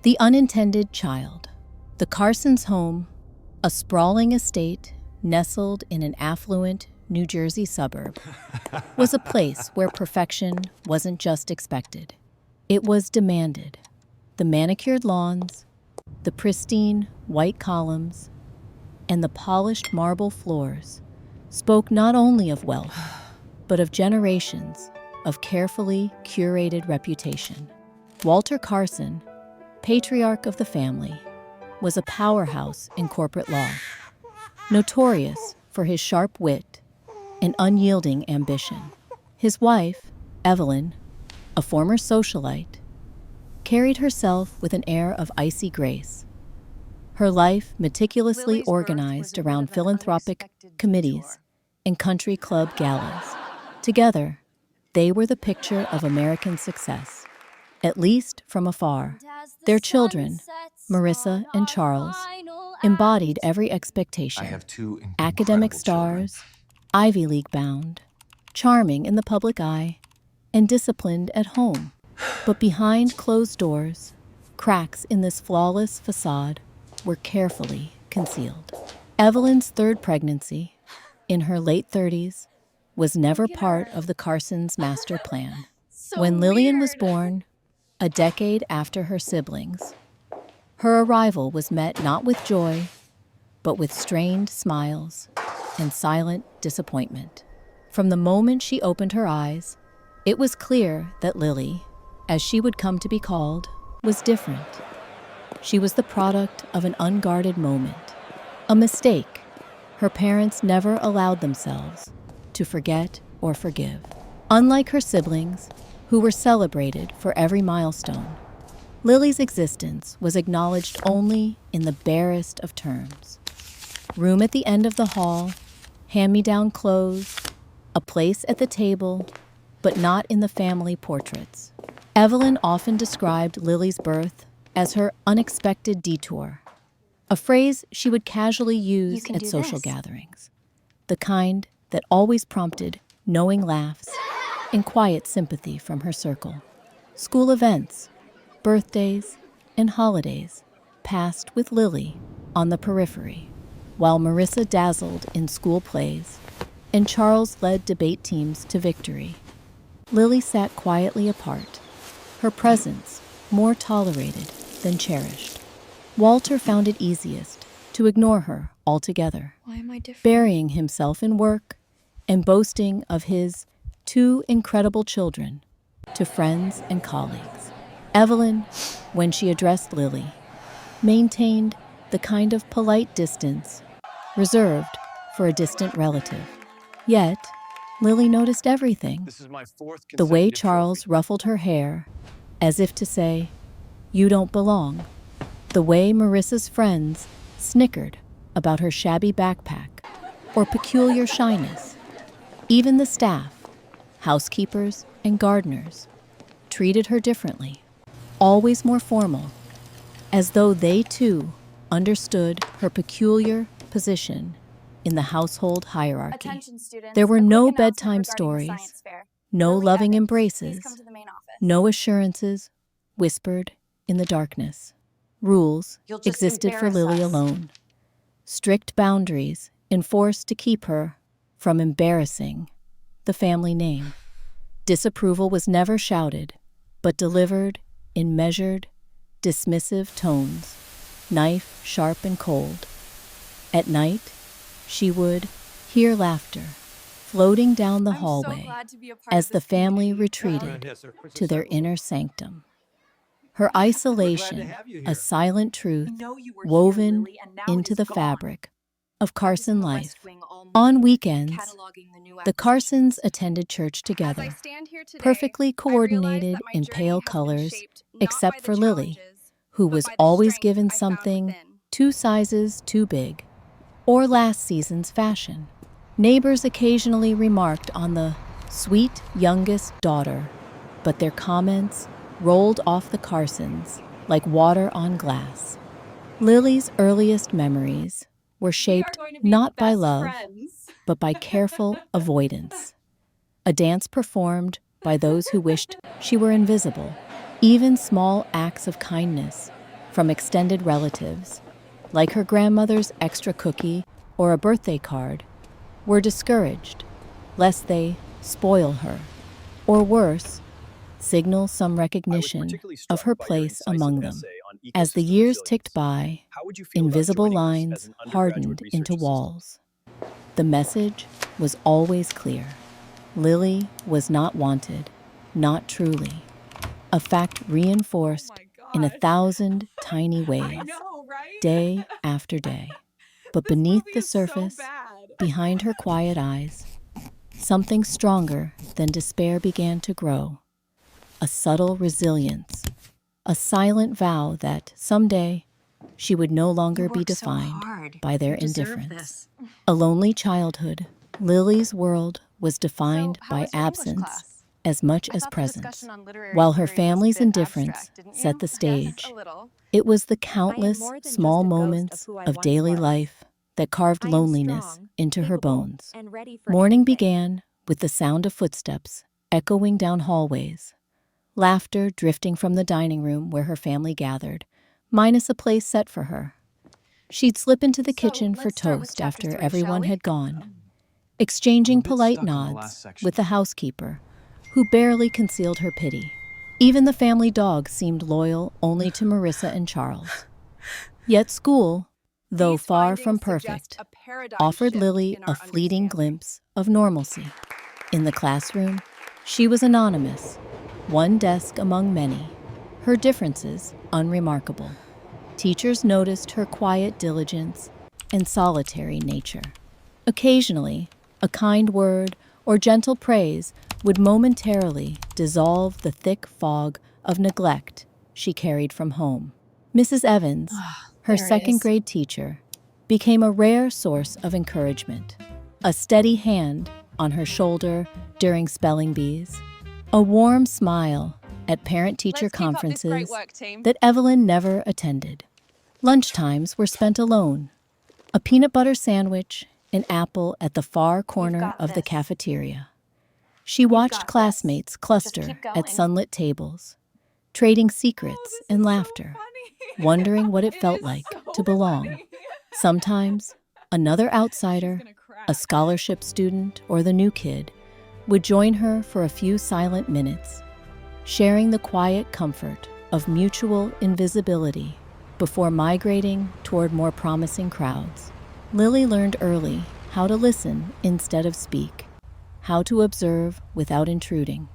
The unintended child. The Carsons' home, a sprawling estate nestled in an affluent New Jersey suburb, was a place where perfection wasn't just expected. It was demanded. The manicured lawns, the pristine white columns, and the polished marble floors spoke not only of wealth, but of generations of carefully curated reputation. Walter Carson, patriarch of the family, was a powerhouse in corporate law, notorious for his sharp wit and unyielding ambition. His wife, Evelyn, a former socialite, carried herself with an air of icy grace, her life meticulously organized around philanthropic committees and country club galas. Together, they were the picture of American success, at least from afar. Their children, Marissa and Charles, embodied every expectation. I have two Academic incredible stars, children. Ivy League bound, charming in the public eye, and disciplined at home. But behind closed doors, cracks in this flawless facade were carefully concealed. Evelyn's third pregnancy, in her late 30s, was never part of the Carsons' master plan. When Lillian was born, a decade after her siblings, her arrival was met not with joy, but with strained smiles and silent disappointment. From the moment she opened her eyes, it was clear that Lily, as she would come to be called, was different. She was the product of an unguarded moment, a mistake her parents never allowed themselves to forget or forgive. Unlike her siblings, who were celebrated for every milestone, Lily's existence was acknowledged only in the barest of terms. Room at the end of the hall, hand-me-down clothes, a place at the table, but not in the family portraits. Evelyn often described Lily's birth as her unexpected detour, a phrase she would casually use at social gatherings, the kind that always prompted knowing laughs and quiet sympathy from her circle. School events, birthdays, and holidays passed with Lily on the periphery, while Marissa dazzled in school plays and Charles led debate teams to victory. Lily sat quietly apart, her presence more tolerated than cherished. Walter found it easiest to ignore her altogether, Why am I different? burying himself in work and boasting of his two incredible children to friends and colleagues. Evelyn, when she addressed Lily, maintained the kind of polite distance reserved for a distant relative. Yet, Lily noticed everything. This is my fourth The way consecutive Charles trophy. ruffled her hair, as if to say, "You don't belong." The way Marissa's friends snickered about her shabby backpack or peculiar shyness. Even the staff, housekeepers and gardeners, treated her differently, always more formal, as though they too understood her peculiar position in the household hierarchy. Attention students, There were a quick no announcement bedtime regarding the stories, science fair. no Lily loving Evans, embraces, please come to the main office. no assurances whispered in the darkness. Rules You'll just existed for embarrass Lily us. alone. Strict boundaries enforced to keep her from embarrassing the family name. Disapproval was never shouted, but delivered in measured, dismissive tones, knife sharp and cold. At night, she would hear laughter floating down the I'm so hallway glad to be a part as of the this family community. retreated Yes, sir. to their inner sanctum. Her isolation, have you a here. silent truth We know you were woven here, Lily, and now it into is the gone. fabric of I was in Carson the life. West Wing all On morning, weekends, cataloging the new the Carsons acquisitions. attended church As I together, stand here today, perfectly I realize coordinated that my in journey pale has been colors, shaped not except by the for Lily, challenges, who but was by the always strength given I found something within. 2 sizes too big, or last season's fashion. Neighbors occasionally remarked on the sweet youngest daughter, but their comments rolled off the Carsons like water on glass. Lily's earliest memories were shaped not by love, but by careful avoidance. A dance performed by those who wished she were invisible. Even small acts of kindness from extended relatives, like her grandmother's extra cookie or a birthday card, were discouraged, lest they spoil her, or worse, signal some recognition of her place among them. As the years ticked by, invisible lines hardened into walls. The message was always clear. Lily was not wanted, not truly. A fact reinforced in 1,000 tiny ways, day after day. But beneath the surface, behind her quiet eyes, something stronger than despair began to grow. A subtle resilience, a silent vow that someday she would no longer be defined by their indifference. A lonely childhood, Lily's world was defined by absence as much as presence. While her family's indifference set the stage, it was the countless small moments of daily life that carved loneliness into her bones. Morning began with the sound of footsteps echoing down hallways, laughter drifting from the dining room where her family gathered, minus a place set for her. She'd slip into the kitchen for toast after everyone had gone, exchanging polite nods with the housekeeper, who barely concealed her pity. Even the family dog seemed loyal only to Marissa and Charles. Yet school, though far from perfect, offered Lily a fleeting glimpse of normalcy. In the classroom, she was anonymous, one desk among many, her differences unremarkable. Teachers noticed her quiet diligence and solitary nature. Occasionally, a kind word or gentle praise would momentarily dissolve the thick fog of neglect she carried from home. Mrs. Evans, her second-grade teacher, became a rare source of encouragement. A steady hand on her shoulder during spelling bees, a warm smile at parent-teacher conferences that Evelyn never attended. Lunchtimes were spent alone. A peanut butter sandwich, an apple at the far corner of the cafeteria. She watched classmates cluster at sunlit tables, trading secrets and laughter, wondering what it felt like to belong. Sometimes, another outsider, a scholarship student or the new kid, would join her for a few silent minutes, sharing the quiet comfort of mutual invisibility before migrating toward more promising crowds. Lily learned early how to listen instead of speak, how to observe without intruding.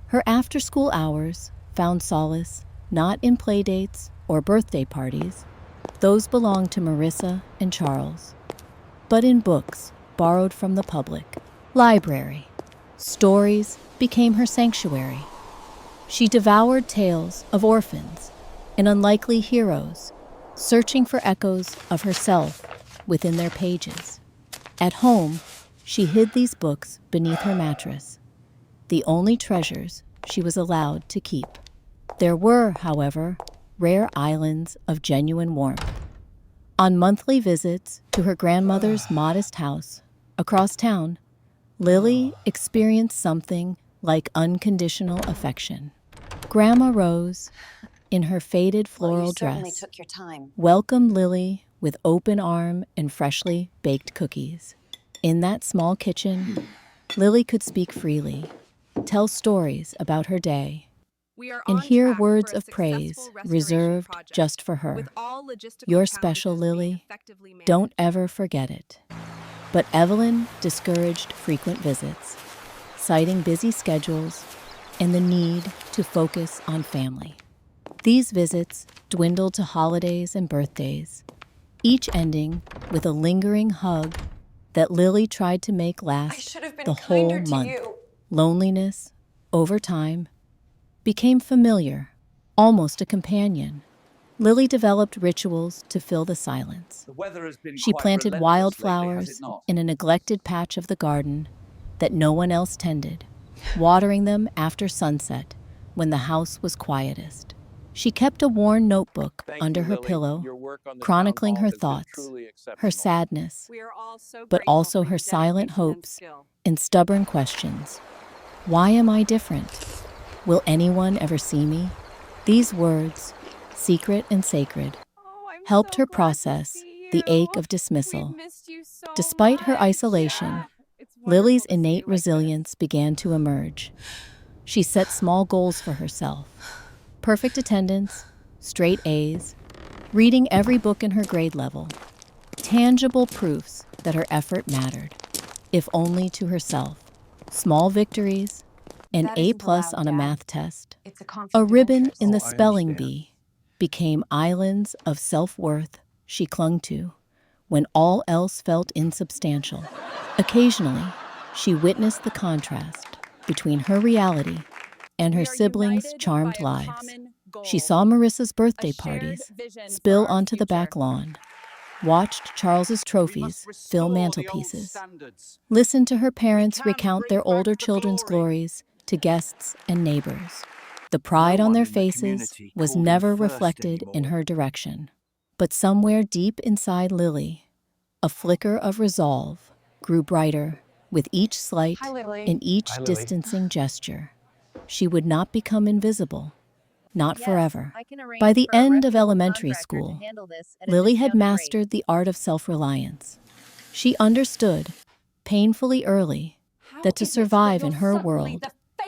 Her after-school hours found solace not in playdates or birthday parties, those belonged to Marissa and Charles, but in books borrowed from the public library. Stories became her sanctuary. She devoured tales of orphans and unlikely heroes, searching for echoes of herself within their pages. At home, she hid these books beneath her mattress, the only treasures she was allowed to keep. There were, however, rare islands of genuine warmth. On monthly visits to her grandmother's modest house across town, Lily experienced something like unconditional affection. Grandma Rose, in her faded floral dress, welcomed Lily with open arm and freshly baked cookies. In that small kitchen, Lily could speak freely, tell stories about her day, and hear words of praise reserved just for her. You're special, Lily. Don't ever forget it. But Evelyn discouraged frequent visits, citing busy schedules and the need to focus on family. These visits dwindled to holidays and birthdays, each ending with a lingering hug that Lily tried to make last the whole month. Loneliness, over time, became familiar, almost a companion. Lily developed rituals to fill the silence. She planted wildflowers in a neglected patch of the garden that no one else tended, watering them after sunset when the house was quietest. She kept a worn notebook under her pillow, chronicling her thoughts, her sadness, but also her silent hopes and stubborn questions. Why am I different? Will anyone ever see me? These words, secret and sacred, Oh, I'm helped so her glad to process see the you. ache of dismissal. We've missed you so Despite her much. isolation, Yeah, it's wonderful Lily's to see innate you like this. resilience began to emerge. She set small goals for herself: perfect attendance, straight A's, reading every book in her grade level, tangible proofs that her effort mattered, if only to herself. Small victories, an That A isn't plus allowed, on a Dad. math test, It's a conflict a of ribbon interest. in the Oh, I spelling understand. bee became islands of self-worth she clung to when all else felt insubstantial. Occasionally, she witnessed the contrast between her reality and her We are siblings' united charmed by a lives. common She goal, saw Marissa's birthday a shared parties vision for spill our onto the back future. lawn, watched Charles's We trophies must fill restore the old mantelpieces, standards. listened to her parents can recount bring their back older the children's glory. glories to guests and neighbors. The pride No on one their in the faces community was called him never first reflected in anymore. her direction. But somewhere deep inside Lily, a flicker of resolve grew brighter with each slight Hi, Lily. and each Hi, Lily. distancing gesture. She would not become invisible, not Yes, forever. I can arrange By the for a end of reputable elementary contractor to school, handle this at a Lily had discounted rate. mastered the art of self-reliance. She understood, painfully early, that to survive in her world,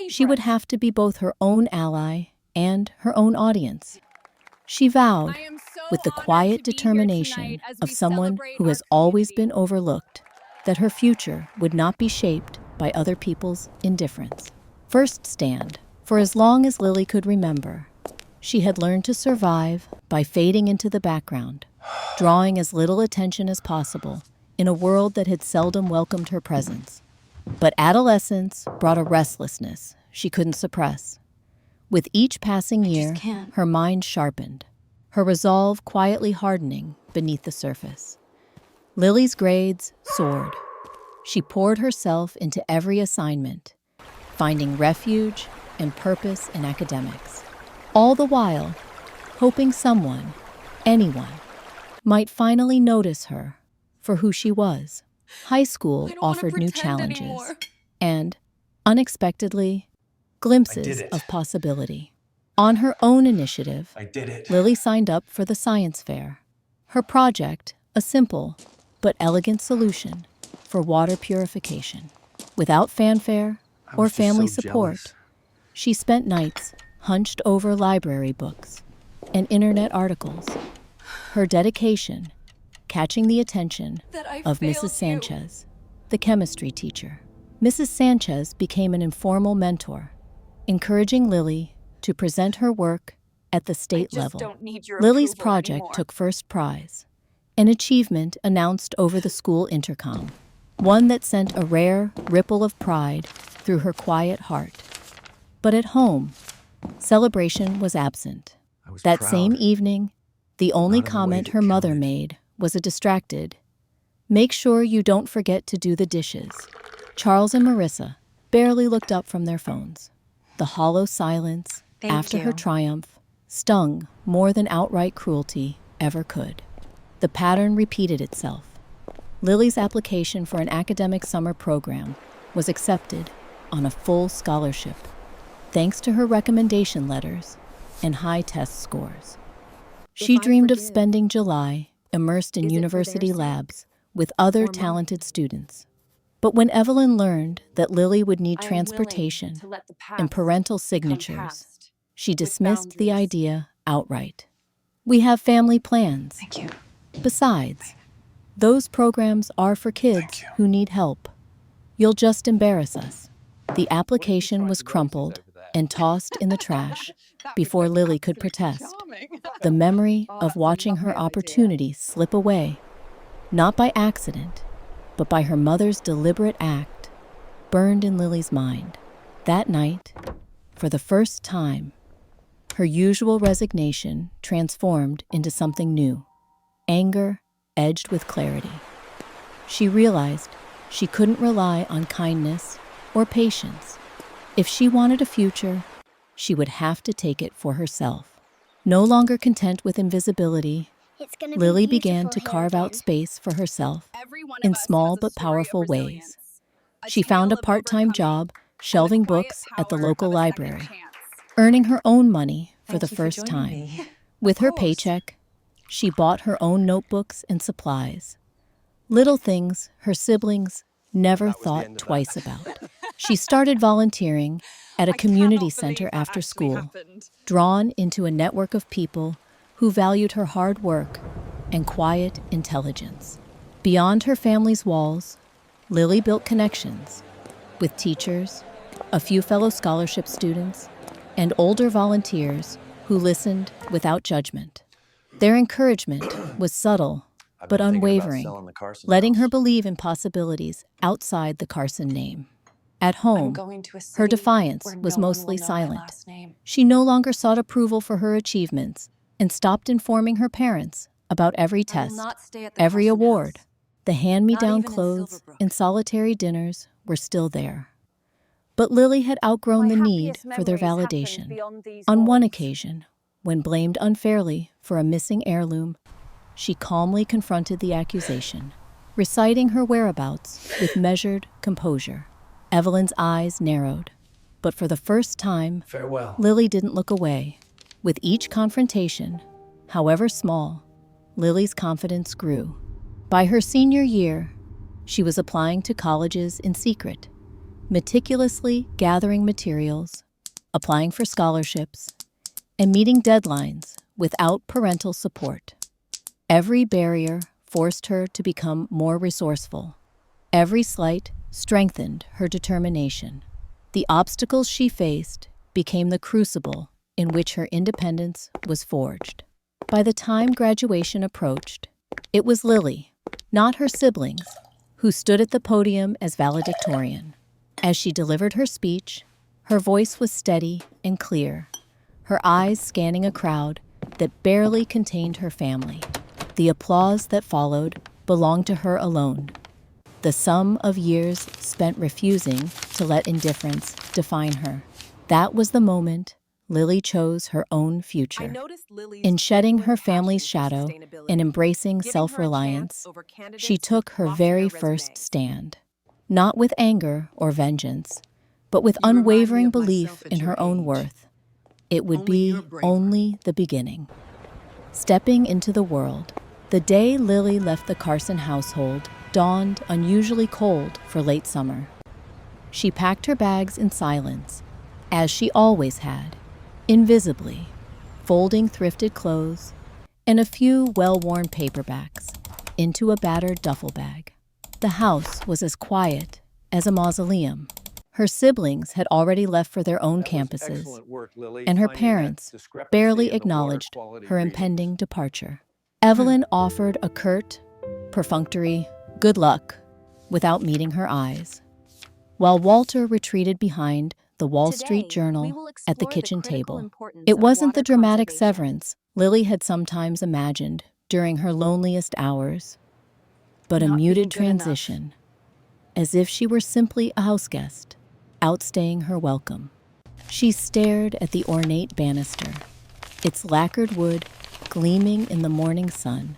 she would have to be both her own ally and her own audience. She vowed, I am so with the honored quiet to be here determination tonight as of we someone celebrate who our has always community. been overlooked, that her future would not be shaped by other people's indifference. First stand. For as long as Lily could remember, she had learned to survive by fading into the background, drawing as little attention as possible in a world that had seldom welcomed her presence. But adolescence brought a restlessness she couldn't suppress. With each passing year, can't. her mind sharpened, her resolve quietly hardening beneath the surface. Lily's grades soared. She poured herself into every assignment, finding refuge and purpose in academics, all the while hoping someone, anyone, might finally notice her for who she was. High school offered new challenges and, unexpectedly, glimpses it. of possibility. On her own initiative, I did it. Lily signed up for the science fair. Her project, a simple but elegant solution for water purification. Without fanfare I or was just family so support, jealous. she spent nights hunched over library books and internet articles. Her dedication catching the attention of Mrs. Sanchez, the chemistry teacher. Mrs. Sanchez became an informal mentor, encouraging Lily to present her work at the state level. Don't need your Lily's approval project anymore. took first prize, an achievement announced over the school intercom, one that sent a rare ripple of pride through her quiet heart. But at home, celebration was absent. I was That proud. same evening, the only Not in the way comment that her mother counted. made was a distracted, "Make sure you don't forget to do the dishes." Charles and Marissa barely looked up from their phones. The hollow silence Thank after her you. triumph stung more than outright cruelty ever could. The pattern repeated itself. Lily's application for an academic summer program was accepted on a full scholarship, thanks to her recommendation letters and high test scores. She I dreamed of forgive, spending July immersed in is it for their university sake labs with other or mine? talented students. But when Evelyn learned that Lily would need I am transportation willing to let the past and parental become signatures, past. she dismissed the boundaries. idea outright. "We have family plans. Thank you. Besides, those programs are for kids who need help. You'll just embarrass us." The application was crumpled and tossed in the trash before Lily could protest. The memory of watching her opportunity slip away, not by accident, but by her mother's deliberate act, burned in Lily's mind. That night, for the first time, her usual resignation transformed into something new, anger edged with clarity. She realized she couldn't rely on kindness or patience. If she wanted a future, she would have to take it for herself. No longer content with invisibility, Lily began to carve out space for herself in small but powerful ways. She found a part-time job shelving books at the local library, earning her own money for Thank the you first joining time. me. With her paycheck, she bought her own notebooks and supplies. Little things her siblings never thought twice about. She started volunteering at a community center after school, drawn into a network of people who valued her hard work and quiet intelligence. Beyond her family's walls, Lily built connections with teachers, a few fellow scholarship students, and older volunteers who listened without judgment. Their encouragement was subtle but unwavering, letting her believe in possibilities outside the Carson name. At home, her defiance was mostly silent. She no longer sought approval for her achievements and stopped informing her parents about every test, every award. The hand-me-down clothes and solitary dinners were still there. But Lily had outgrown the need for their validation. On one occasion, when blamed unfairly for a missing heirloom, she calmly confronted the accusation, reciting her whereabouts with measured composure. Evelyn's eyes narrowed, but for the first time, Lily didn't look away. With each confrontation, however small, Lily's confidence grew. By her senior year, she was applying to colleges in secret, meticulously gathering materials, applying for scholarships, and meeting deadlines without parental support. Every barrier forced her to become more resourceful. Every slight strengthened her determination. The obstacles she faced became the crucible in which her independence was forged. By the time graduation approached, it was Lily, not her siblings, who stood at the podium as valedictorian. As she delivered her speech, her voice was steady and clear, her eyes scanning a crowd that barely contained her family. The applause that followed belonged to her alone, the sum of years spent refusing to let indifference define her. That was the moment Lily chose her own future. In shedding her family's shadow and embracing self-reliance, she took her very first stand, not with anger or vengeance, but with unwavering belief in her own worth. It would be only the beginning. Stepping into the world, the day Lily left the Carson household dawned unusually cold for late summer. She packed her bags in silence, as she always had, invisibly, folding thrifted clothes and a few well-worn paperbacks into a battered duffel bag. The house was as quiet as a mausoleum. Her siblings had already left for their own campuses, and her parents barely acknowledged her impending departure. Evelyn offered a curt, perfunctory "good luck" without meeting her eyes, while Walter retreated behind the Wall Street Journal at the kitchen table. It wasn't the dramatic severance Lily had sometimes imagined during her loneliest hours, but a muted transition, as if she were simply a houseguest, outstaying her welcome. She stared at the ornate banister, its lacquered wood gleaming in the morning sun,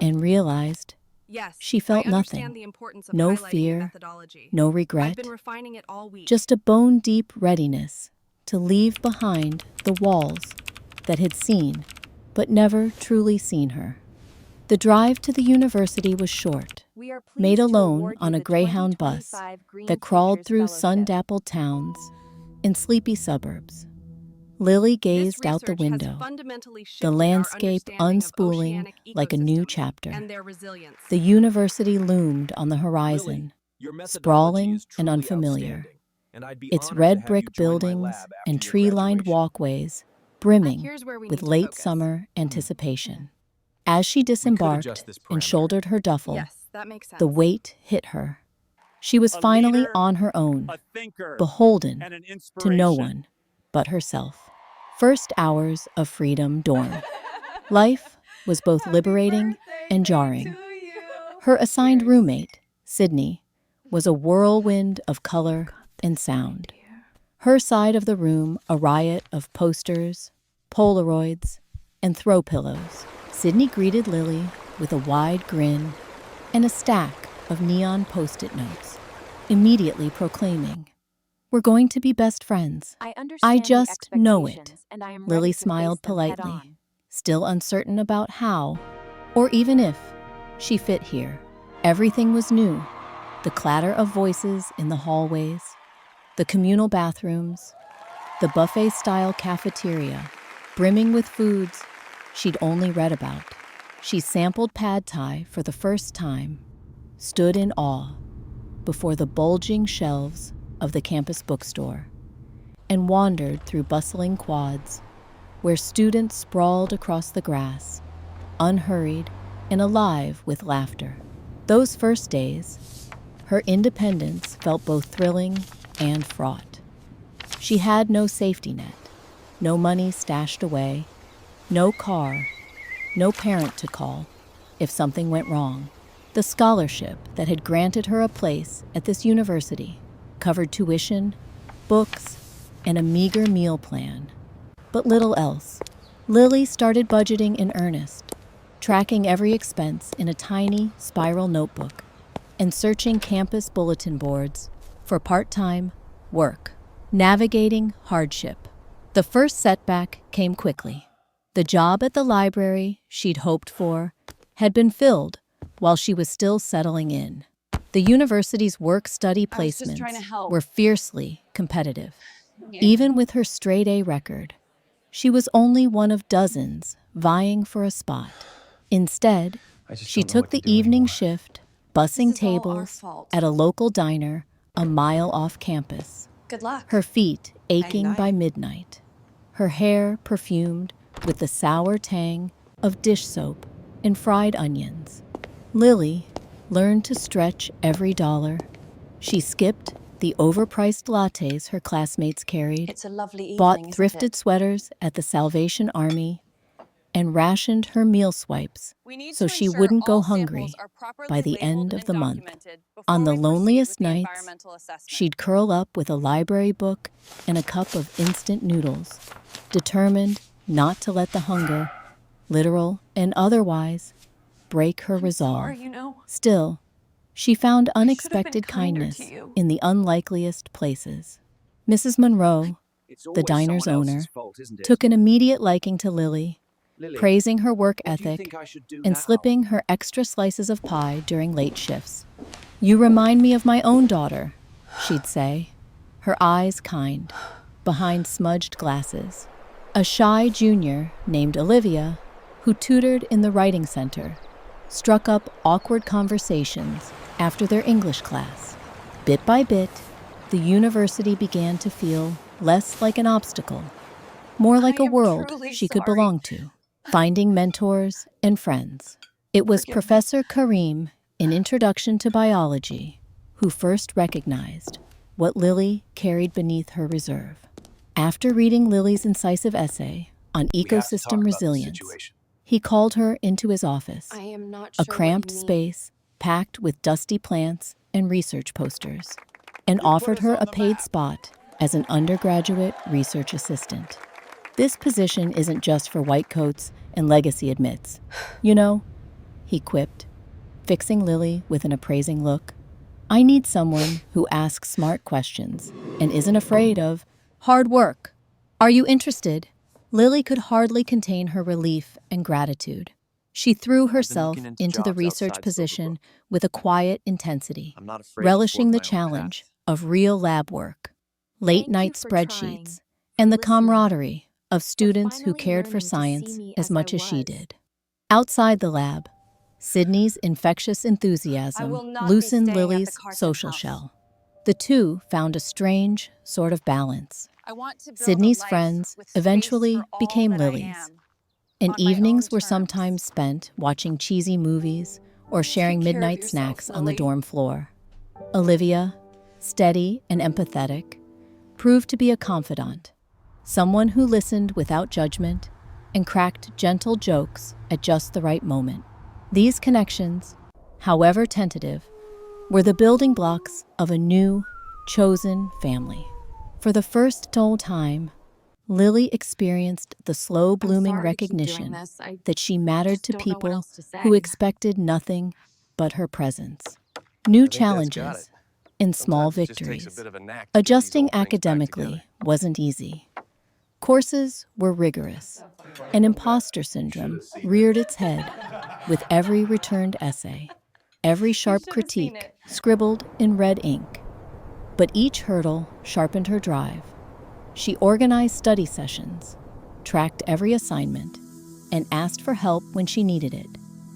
and realized she felt nothing. No fear, no regret, just a bone-deep readiness to leave behind the walls that had seen but never truly seen her. The drive to the university was short, made alone on a Greyhound bus that crawled through sun-dappled towns and sleepy suburbs. Lily gazed out the window, the landscape unspooling like a new chapter. The university loomed on the horizon, sprawling and unfamiliar, its red brick buildings and tree-lined walkways brimming with late summer anticipation. As she disembarked and shouldered her duffel, the weight hit her. She was finally on her own, beholden to no one but herself. First hours of freedom dorm. Life was both liberating and jarring. Her assigned roommate, Sydney, was a whirlwind of color and sound. Her side of the room a riot of posters, Polaroids, and throw pillows. Sydney greeted Lily with a wide grin and a stack of neon post-it notes, immediately proclaiming, "We're going to be best friends. I just know it." Lily smiled politely, still uncertain about how, or even if, she fit here. Everything was new. The clatter of voices in the hallways, the communal bathrooms, the buffet-style cafeteria, brimming with foods she'd only read about. She sampled pad thai for the first time, stood in awe before the bulging shelves of the campus bookstore, and wandered through bustling quads where students sprawled across the grass, unhurried and alive with laughter. Those first days, her independence felt both thrilling and fraught. She had no safety net, no money stashed away, no car, no parent to call if something went wrong. The scholarship that had granted her a place at this university covered tuition, books, and a meager meal plan, but little else. Lily started budgeting in earnest, tracking every expense in a tiny spiral notebook and searching campus bulletin boards for part-time work, navigating hardship. The first setback came quickly. The job at the library she'd hoped for had been filled while she was still settling in. The university's work-study placements were fiercely competitive. Even with her straight-A record, she was only one of dozens vying for a spot. Instead, she took the evening shift, bussing tables at a local diner a mile off campus. Good luck. Her feet aching by midnight, her hair perfumed with the sour tang of dish soap and fried onions. Lily learned to stretch every dollar. She skipped the overpriced lattes her classmates carried, It's a lovely evening, bought isn't thrifted it? sweaters at the Salvation Army, and rationed her meal swipes so she wouldn't go hungry by the end of the month. On the loneliest nights, she'd curl up with a library book and a cup of instant noodles, determined not to let the hunger, literal and otherwise, break her resolve. Sorry, you know. Still, she found I should have been unexpected kinder kindness to you. in the unlikeliest places. Mrs. Monroe, It's the always diner's someone owner, else's fault, isn't it? took an immediate liking to Lily, Lily, praising her work what do you ethic think I should do and now? slipping her extra slices of pie during late shifts. "You remind me of my own daughter," she'd say, her eyes kind, behind smudged glasses. A shy junior named Olivia, who tutored in the writing center, struck up awkward conversations after their English class. Bit by bit, the university began to feel less like an obstacle, more like I a am world truly she could sorry. belong to, finding mentors and friends. It was Forgive me. Professor Karim, in Introduction to Biology, who first recognized what Lily carried beneath her reserve. After reading Lily's incisive essay on We have to talk ecosystem about the resilience, situation. he called her into his office, I am not a sure cramped what you mean. space packed with dusty plants and research posters, and offered her a paid spot as an undergraduate research assistant. "This position isn't just for white coats and legacy admits. You know," he quipped, fixing Lily with an appraising look. "I need someone who asks smart questions and isn't afraid of hard work. Are you interested?" Lily could hardly contain her relief and gratitude. She threw herself looking into into the jobs research outside position with a quiet intensity, I'm not afraid to relishing the forge my own challenge path. of real lab work, late Thank you night for spreadsheets, trying, and the listening, camaraderie of students who finally cared for learning to see science me as as I much as she was. did. Outside the lab, Sydney's infectious I enthusiasm will not be loosened staying at the Lily's Carson social house. shell. The two found a strange sort of balance. I want to build Sydney's a life friends with space eventually for all became that I Lily's, am, and on my evenings own were terms. sometimes spent watching cheesy movies or sharing Take care of midnight yourself, snacks on the Lily. dorm floor. Olivia, steady and empathetic, proved to be a confidant, someone who listened without judgment and cracked gentle jokes at just the right moment. These connections, however tentative, were the building blocks of a new, chosen family. For the first time, Lily experienced the slow blooming sorry to keep doing recognition this. I that she mattered just to don't know what people else to say. who expected nothing but her presence. New I think that's got challenges it. and small Sometimes it just takes a victories. bit of a knack to get these Adjusting old things back academically together. wasn't easy. Courses were rigorous. An imposter syndrome reared its head with every returned essay, every sharp critique scribbled in red ink. But each hurdle sharpened her drive. She organized study sessions, tracked every assignment, and asked for help when she needed it,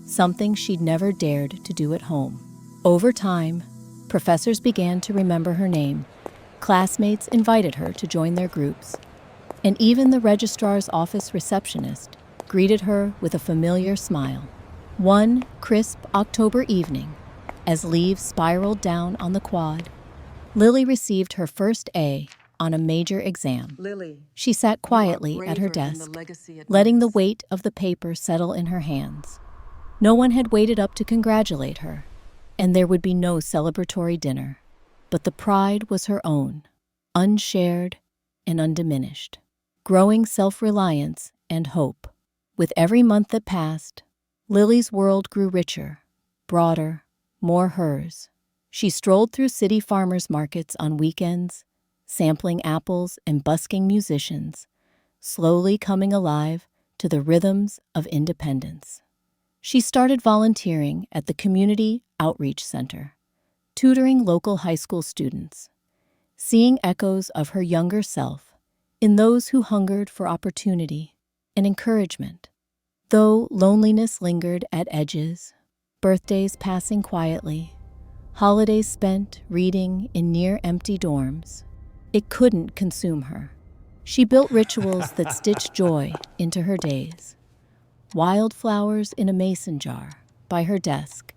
something she'd never dared to do at home. Over time, professors began to remember her name. Classmates invited her to join their groups, and even the registrar's office receptionist greeted her with a familiar smile. One crisp October evening, as leaves spiraled down on the quad, Lily received her first A on a major exam. She sat quietly at her desk, letting the weight of the paper settle in her hands. No one had waited up to congratulate her, and there would be no celebratory dinner. But the pride was her own, unshared and undiminished. Growing self-reliance and hope. With every month that passed, Lily's world grew richer, broader, more hers. She strolled through city farmers markets on weekends, sampling apples and busking musicians, slowly coming alive to the rhythms of independence. She started volunteering at the Community Outreach Center, tutoring local high school students, seeing echoes of her younger self in those who hungered for opportunity and encouragement. Though loneliness lingered at edges, birthdays passing quietly, holidays spent reading in near-empty dorms, it couldn't consume her. She built rituals that stitched joy into her days. Wildflowers in a mason jar by her desk,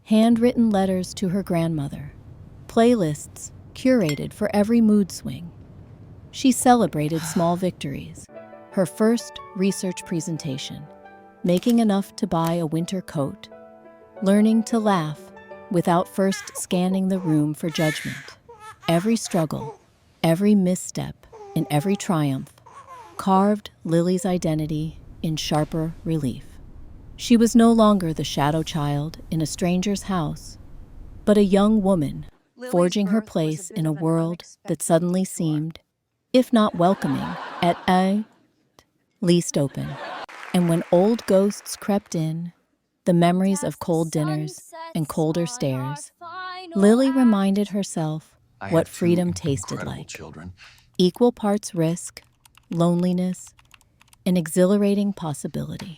handwritten letters to her grandmother, playlists curated for every mood swing. She celebrated small victories, her first research presentation, making enough to buy a winter coat, learning to laugh without first scanning the room for judgment. Every struggle, every misstep, and every triumph carved Lily's identity in sharper relief. She was no longer the shadow child in a stranger's house, but a young woman forging her place in a world that suddenly seemed, if not welcoming, at least open. And when old ghosts crept in, the memories of cold dinners and colder stares, Lily reminded herself what freedom tasted like. Equal parts risk, loneliness, and exhilarating possibility.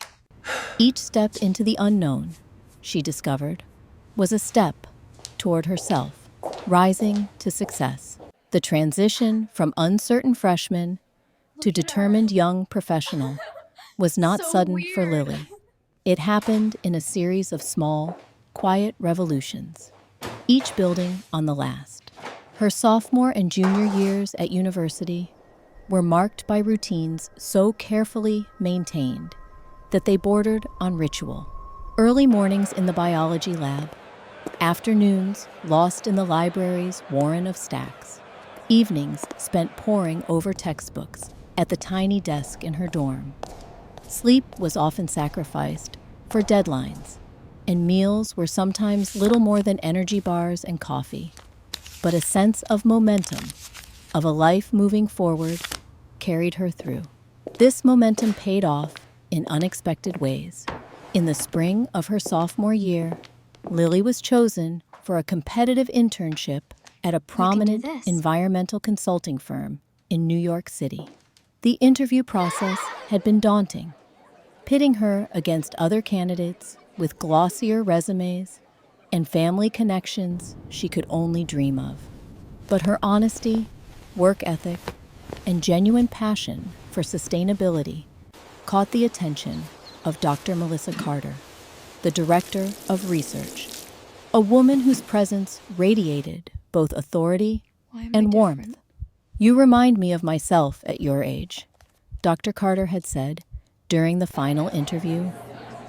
Each step into the unknown, she discovered, was a step toward herself, rising to success. The transition from uncertain freshman to determined young professional was not sudden for Lily. It happened in a series of small, quiet revolutions, each building on the last. Her sophomore and junior years at university were marked by routines so carefully maintained that they bordered on ritual. Early mornings in the biology lab, afternoons lost in the library's warren of stacks, evenings spent poring over textbooks at the tiny desk in her dorm. Sleep was often sacrificed for deadlines, and meals were sometimes little more than energy bars and coffee. But a sense of momentum, of a life moving forward, carried her through. This momentum paid off in unexpected ways. In the spring of her sophomore year, Lily was chosen for a competitive internship at a prominent environmental consulting firm in New York City. The interview process had been daunting, pitting her against other candidates with glossier resumes and family connections she could only dream of. But her honesty, work ethic, and genuine passion for sustainability caught the attention of Dr. Melissa Carter, the director of research, a woman whose presence radiated both authority and warmth. "You remind me of myself at your age," Dr. Carter had said during the final interview,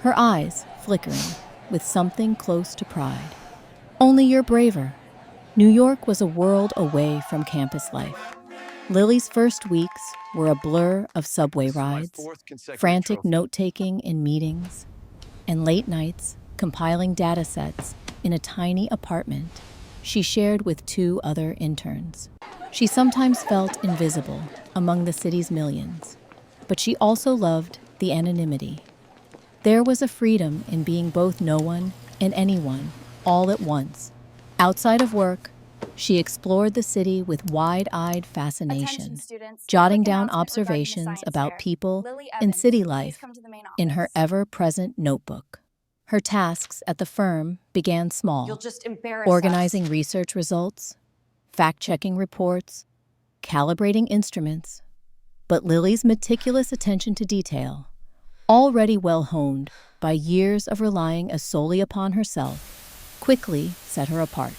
her eyes flickering with something close to pride. "Only you're braver." New York was a world away from campus life. Lily's first weeks were a blur of subway rides, frantic note-taking in meetings, and late nights compiling data sets in a tiny apartment she shared with 2 other interns. She sometimes felt invisible among the city's millions, but she also loved the anonymity. There was a freedom in being both no one and anyone, all at once. Outside of work, she explored the city with wide-eyed fascination, jotting down observations about people and city life in her ever-present notebook. Her tasks at the firm began small, organizing research results, fact-checking reports, calibrating instruments. But Lily's meticulous attention to detail, already well honed by years of relying solely upon herself, quickly set her apart.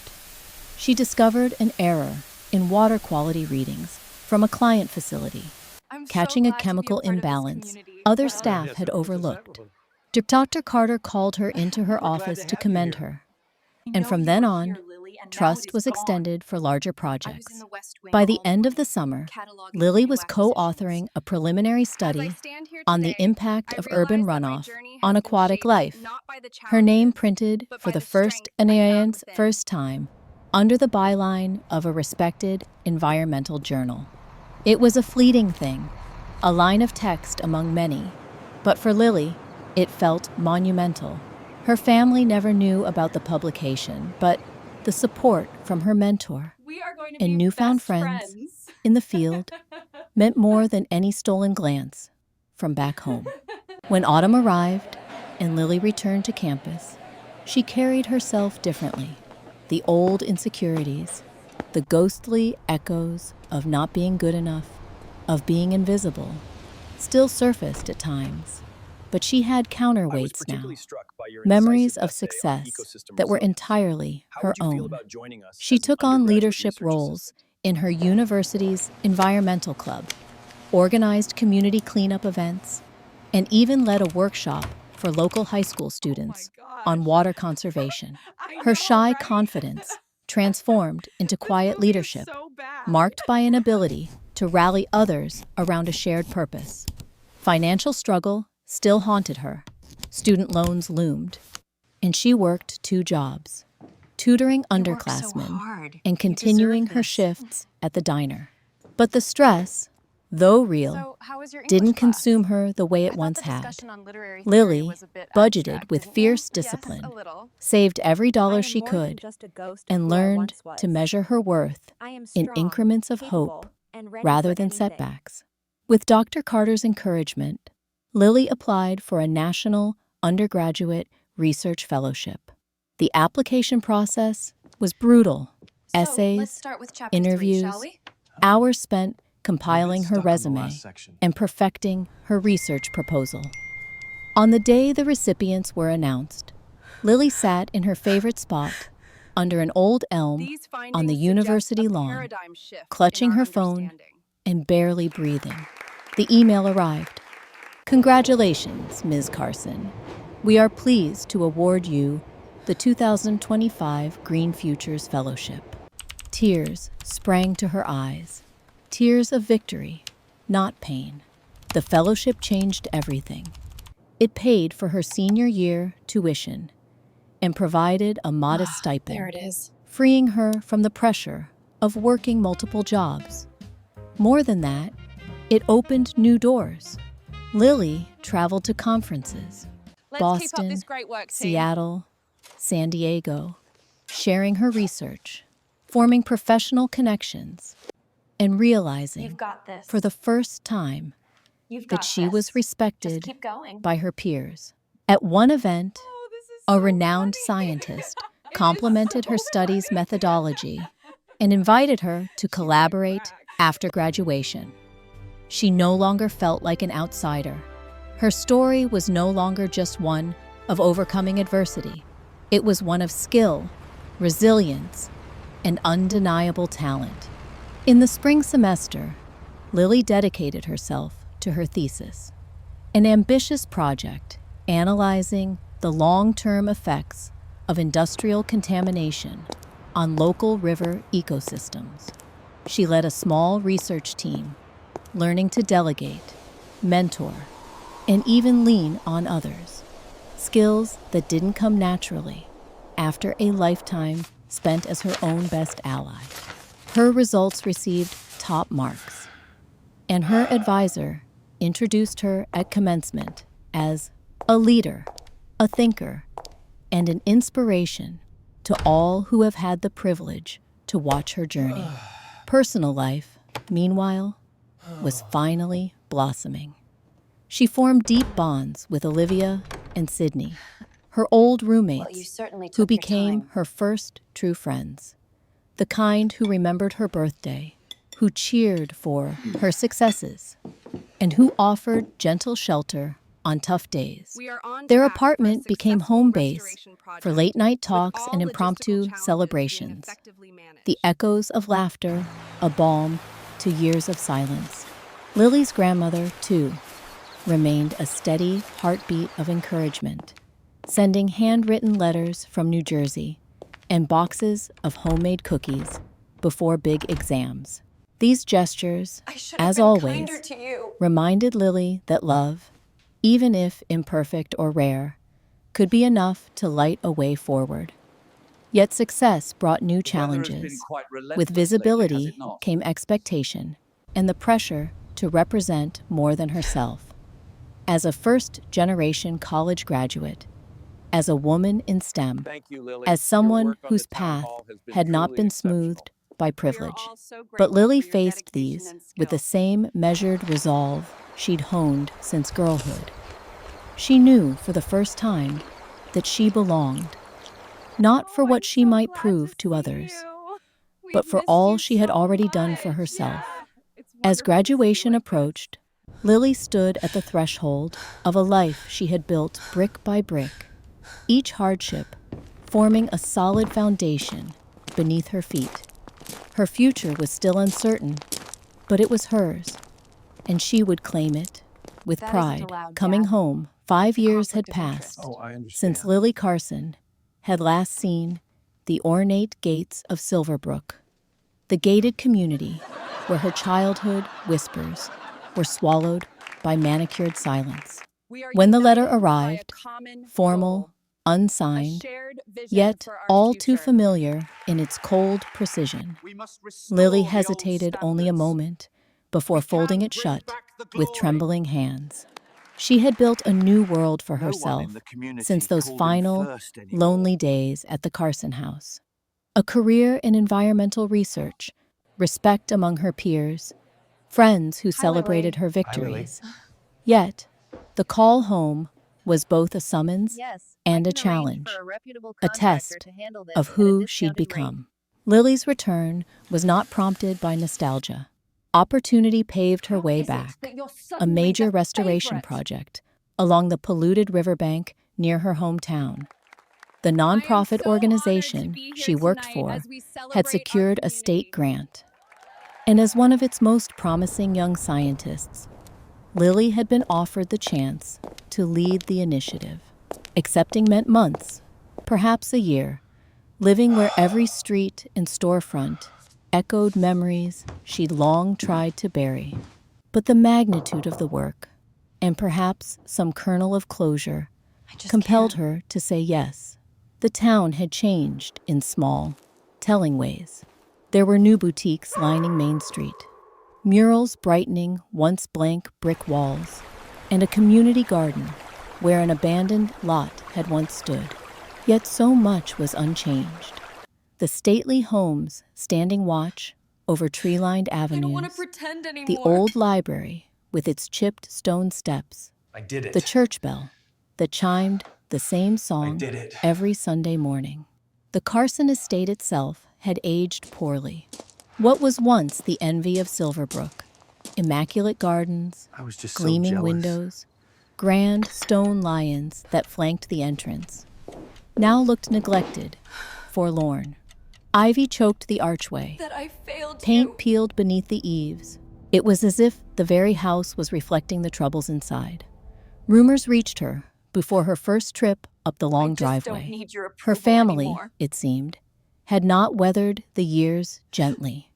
She discovered an error in water quality readings from a client facility, catching a chemical imbalance other staff had overlooked. Dr. Carter called her into her office to commend her, and from then on, trust was extended for larger projects. By the end of the summer, Lily was co-authoring a preliminary study on the impact of urban runoff on aquatic life. Her name printed for the first time under the byline of a respected environmental journal. It was a fleeting thing, a line of text among many, but for Lily, it felt monumental. Her family never knew about the publication, but the support from her mentor and newfound friends in the field meant more than any stolen glance from back home. When autumn arrived and Lily returned to campus, she carried herself differently. The old insecurities, the ghostly echoes of not being good enough, of being invisible, still surfaced at times. But she had counterweights now, memories of success that were entirely her own. She took on leadership roles in her university's environmental club, organized community cleanup events, and even led a workshop for local high school students on water conservation. Her shy confidence transformed into quiet leadership, marked by an ability to rally others around a shared purpose. Financial struggle still haunted her. Student loans loomed, and she worked 2 jobs, tutoring underclassmen and continuing her shifts at the diner. But the stress, though real, didn't consume her the way it once had. Lily budgeted with fierce discipline, saved every dollar she could, and learned to measure her worth in increments of hope rather than setbacks. With Dr. Carter's encouragement, Lily applied for a national undergraduate research fellowship. The application process was brutal. Essays, interviews, hours spent compiling her resume and perfecting her research proposal. On the day the recipients were announced, Lily sat in her favorite spot under an old elm on the university lawn, clutching her phone and barely breathing. The email arrived. "Congratulations, Ms. Carson. We are pleased to award you the 2025 Green Futures Fellowship." Tears sprang to her eyes. Tears of victory, not pain. The fellowship changed everything. It paid for her senior year tuition and provided a modest stipend, There it is. freeing her from the pressure of working multiple jobs. More than that, it opened new doors. Lily traveled to conferences, Boston, Seattle, San Diego, sharing her research, forming professional connections, and realizing for the first time that she was respected by her peers. At one event, a renowned scientist complimented her study's methodology and invited her to collaborate after graduation. She no longer felt like an outsider. Her story was no longer just one of overcoming adversity. It was one of skill, resilience, and undeniable talent. In the spring semester, Lily dedicated herself to her thesis, an ambitious project analyzing the long-term effects of industrial contamination on local river ecosystems. She led a small research team, learning to delegate, mentor, and even lean on others, skills that didn't come naturally after a lifetime spent as her own best ally. Her results received top marks, and her advisor introduced her at commencement as a leader, a thinker, and an inspiration to all who have had the privilege to watch her journey. Personal life, meanwhile, was finally blossoming. She formed deep bonds with Olivia and Sydney, her old roommates, who became her first true friends. The kind who remembered her birthday, who cheered for her successes, and who offered gentle shelter on tough days. Their apartment became home base for late-night talks and impromptu celebrations. The echoes of laughter, a balm to years of silence. Lily's grandmother, too, remained a steady heartbeat of encouragement, sending handwritten letters from New Jersey and boxes of homemade cookies before big exams. These gestures, as always, reminded Lily that love, even if imperfect or rare, could be enough to light a way forward. Yet success brought new challenges. With visibility came expectation and the pressure to represent more than herself. As a first-generation college graduate, as a woman in STEM, as someone whose path had not been smoothed by privilege. But Lily faced these with the same measured resolve she'd honed since girlhood. She knew for the first time that she belonged, not for what she might prove to others, but for all she had already done for herself. As graduation approached, Lily stood at the threshold of a life she had built brick by brick, each hardship forming a solid foundation beneath her feet. Her future was still uncertain, but it was hers, and she would claim it with pride. Coming home, 5 years had passed since Lily Carson had last seen the ornate gates of Silverbrook, the gated community where her childhood whispers were swallowed by manicured silence. When the letter arrived, formal, unsigned, yet all too familiar in its cold precision, Lily hesitated only a moment before folding it shut with trembling hands. She had built a new world for herself since those final, lonely days at the Carson house. A career in environmental research, respect among her peers, friends who celebrated her victories. Yet, the call home was both a summons and a challenge, a test of who she'd become. Lily's return was not prompted by nostalgia. Opportunity paved her way back, a major restoration project along the polluted riverbank near her hometown. The nonprofit organization she worked for had secured a state grant. And as one of its most promising young scientists, Lily had been offered the chance to lead the initiative. Accepting meant months, perhaps a year, living where every street and storefront echoed memories she'd long tried to bury. But the magnitude of the work, and perhaps some kernel of closure, compelled her to say yes. The town had changed in small, telling ways. There were new boutiques lining Main Street, murals brightening once blank brick walls, and a community garden where an abandoned lot had once stood. Yet so much was unchanged. The stately homes standing watch over tree-lined avenues, the old library with its chipped stone steps, the church bell that chimed the same song every Sunday morning. The Carson estate itself had aged poorly. What was once the envy of Silverbrook, immaculate gardens, gleaming windows, grand stone lions that flanked the entrance, now looked neglected, forlorn. Ivy choked the archway, paint peeled beneath the eaves. It was as if the very house was reflecting the troubles inside. Rumors reached her before her first trip up the long driveway. Her family, it seemed, had not weathered the years gently.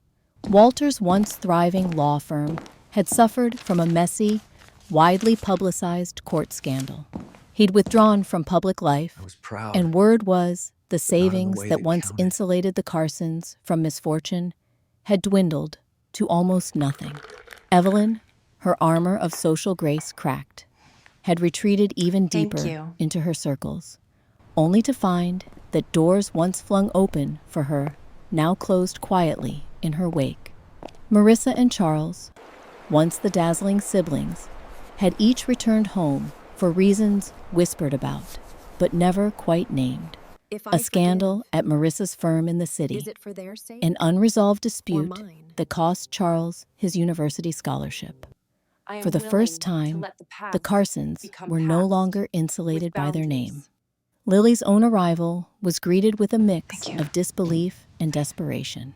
Walter's once thriving law firm had suffered from a messy, widely publicized court scandal. He'd withdrawn from public life, and word was the savings that once insulated the Carsons from misfortune had dwindled to almost nothing. Evelyn, her armor of social grace cracked, had retreated even deeper into her circles, only to find that doors once flung open for her now closed quietly in her wake. Marissa and Charles, once the dazzling siblings, had each returned home for reasons whispered about, but never quite named. A scandal at Marissa's firm in the city, an unresolved dispute that cost Charles his university scholarship. For the first time, the Carsons were no longer insulated by their name. Lily's own arrival was greeted with a mix of disbelief and desperation.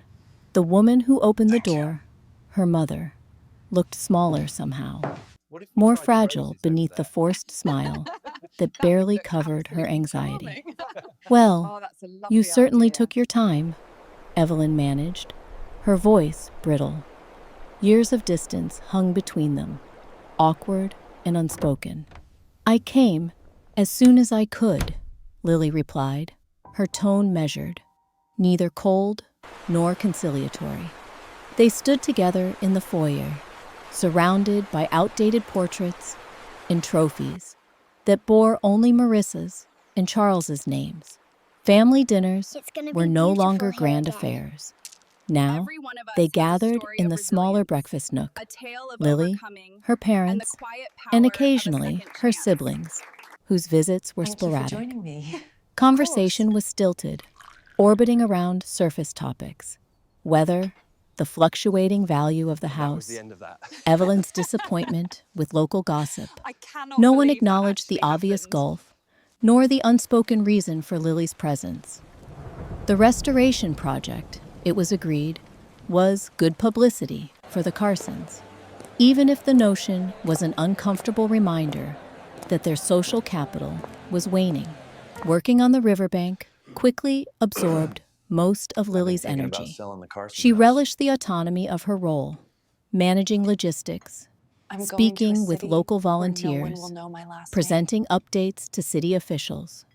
The woman who opened the door, her mother, looked smaller somehow, more fragile beneath the forced smile that barely covered her anxiety. Well, you certainly took your time, Evelyn managed, her voice brittle. Years of distance hung between them, awkward and unspoken. I came as soon as I could, Lily replied, her tone measured, neither cold nor conciliatory. They stood together in the foyer, surrounded by outdated portraits and trophies that bore only Marissa's and Charles's names. Family dinners were no longer grand affairs. Now, they gathered in the smaller breakfast nook, Lily, her parents, and occasionally her siblings, whose visits were sporadic. Conversation was stilted, orbiting around surface topics: weather, the fluctuating value of the house, Evelyn's disappointment with local gossip. No one acknowledged the obvious gulf, nor the unspoken reason for Lily's presence. The restoration project, it was agreed, was good publicity for the Carsons, even if the notion was an uncomfortable reminder that their social capital was waning. Working on the riverbank quickly absorbed most of Lily's energy. She relished the autonomy of her role, managing logistics, speaking with local volunteers, presenting updates to city officials.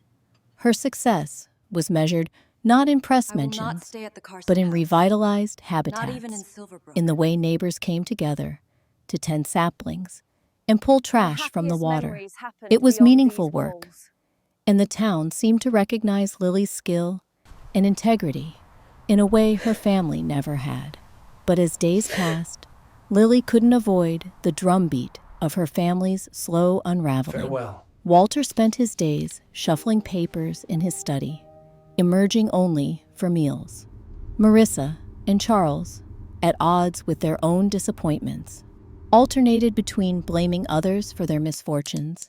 Her success was measured not in press mentions, but in revitalized habitats, in the way neighbors came together to tend saplings and pull trash from the water. It was meaningful work, and the town seemed to recognize Lily's skill and integrity in a way her family never had. But as days passed, Lily couldn't avoid the drumbeat of her family's slow unraveling. Farewell. Walter spent his days shuffling papers in his study, emerging only for meals. Marissa and Charles, at odds with their own disappointments, alternated between blaming others for their misfortunes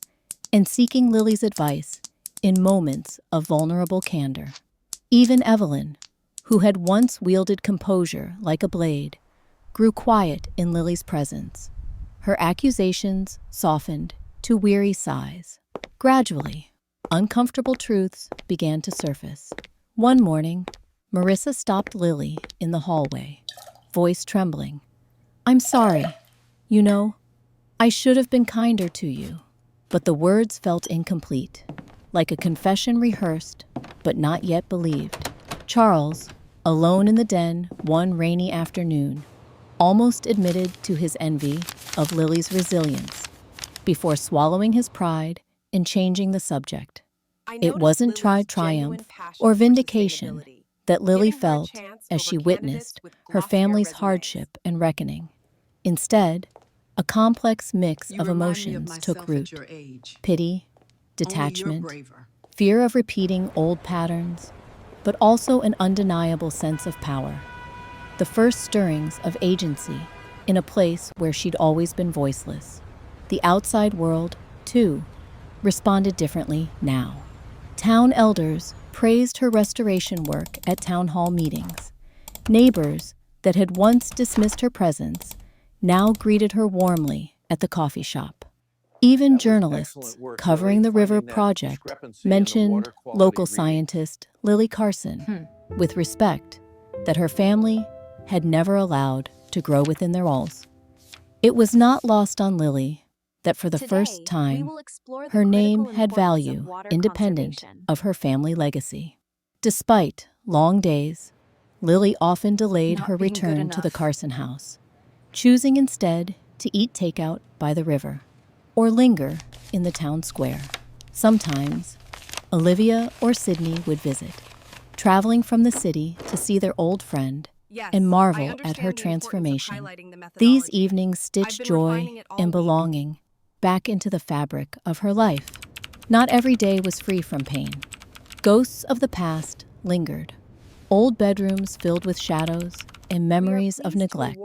and seeking Lily's advice in moments of vulnerable candor. Even Evelyn, who had once wielded composure like a blade, grew quiet in Lily's presence. Her accusations softened to weary sighs. Gradually, uncomfortable truths began to surface. One morning, Marissa stopped Lily in the hallway, voice trembling. "I'm sorry. You know, I should have been kinder to you." But the words felt incomplete, like a confession rehearsed but not yet believed. Charles, alone in the den one rainy afternoon, almost admitted to his envy of Lily's resilience before swallowing his pride and changing the subject. It wasn't triumph or vindication that Lily felt as she witnessed her family's hardship and reckoning. Instead, a complex mix of emotions took root: pity, detachment, fear of repeating old patterns, but also an undeniable sense of power. The first stirrings of agency in a place where she'd always been voiceless. The outside world, too, responded differently now. Town elders praised her restoration work at town hall meetings. Neighbors that had once dismissed her presence now greeted her warmly at the coffee shop. Even journalists covering the river project mentioned local scientist Lily Carson with respect that her family had never allowed to grow within their walls. It was not lost on Lily that for the first time, her name had value independent of her family legacy. Despite long days, Lily often delayed Not her being good return to the enough. Carson house, choosing instead to eat takeout by the river or linger in the town square. Sometimes, Olivia or Sydney would visit, traveling from the city to see their old friend Yes, and I marvel at understand her the importance of transformation. highlighting the These methodology. evenings I've stitched been joy refining it all and week. belonging back into the fabric of her life. Not every day was free from pain. Ghosts of the past lingered, old bedrooms filled with shadows and memories of neglect,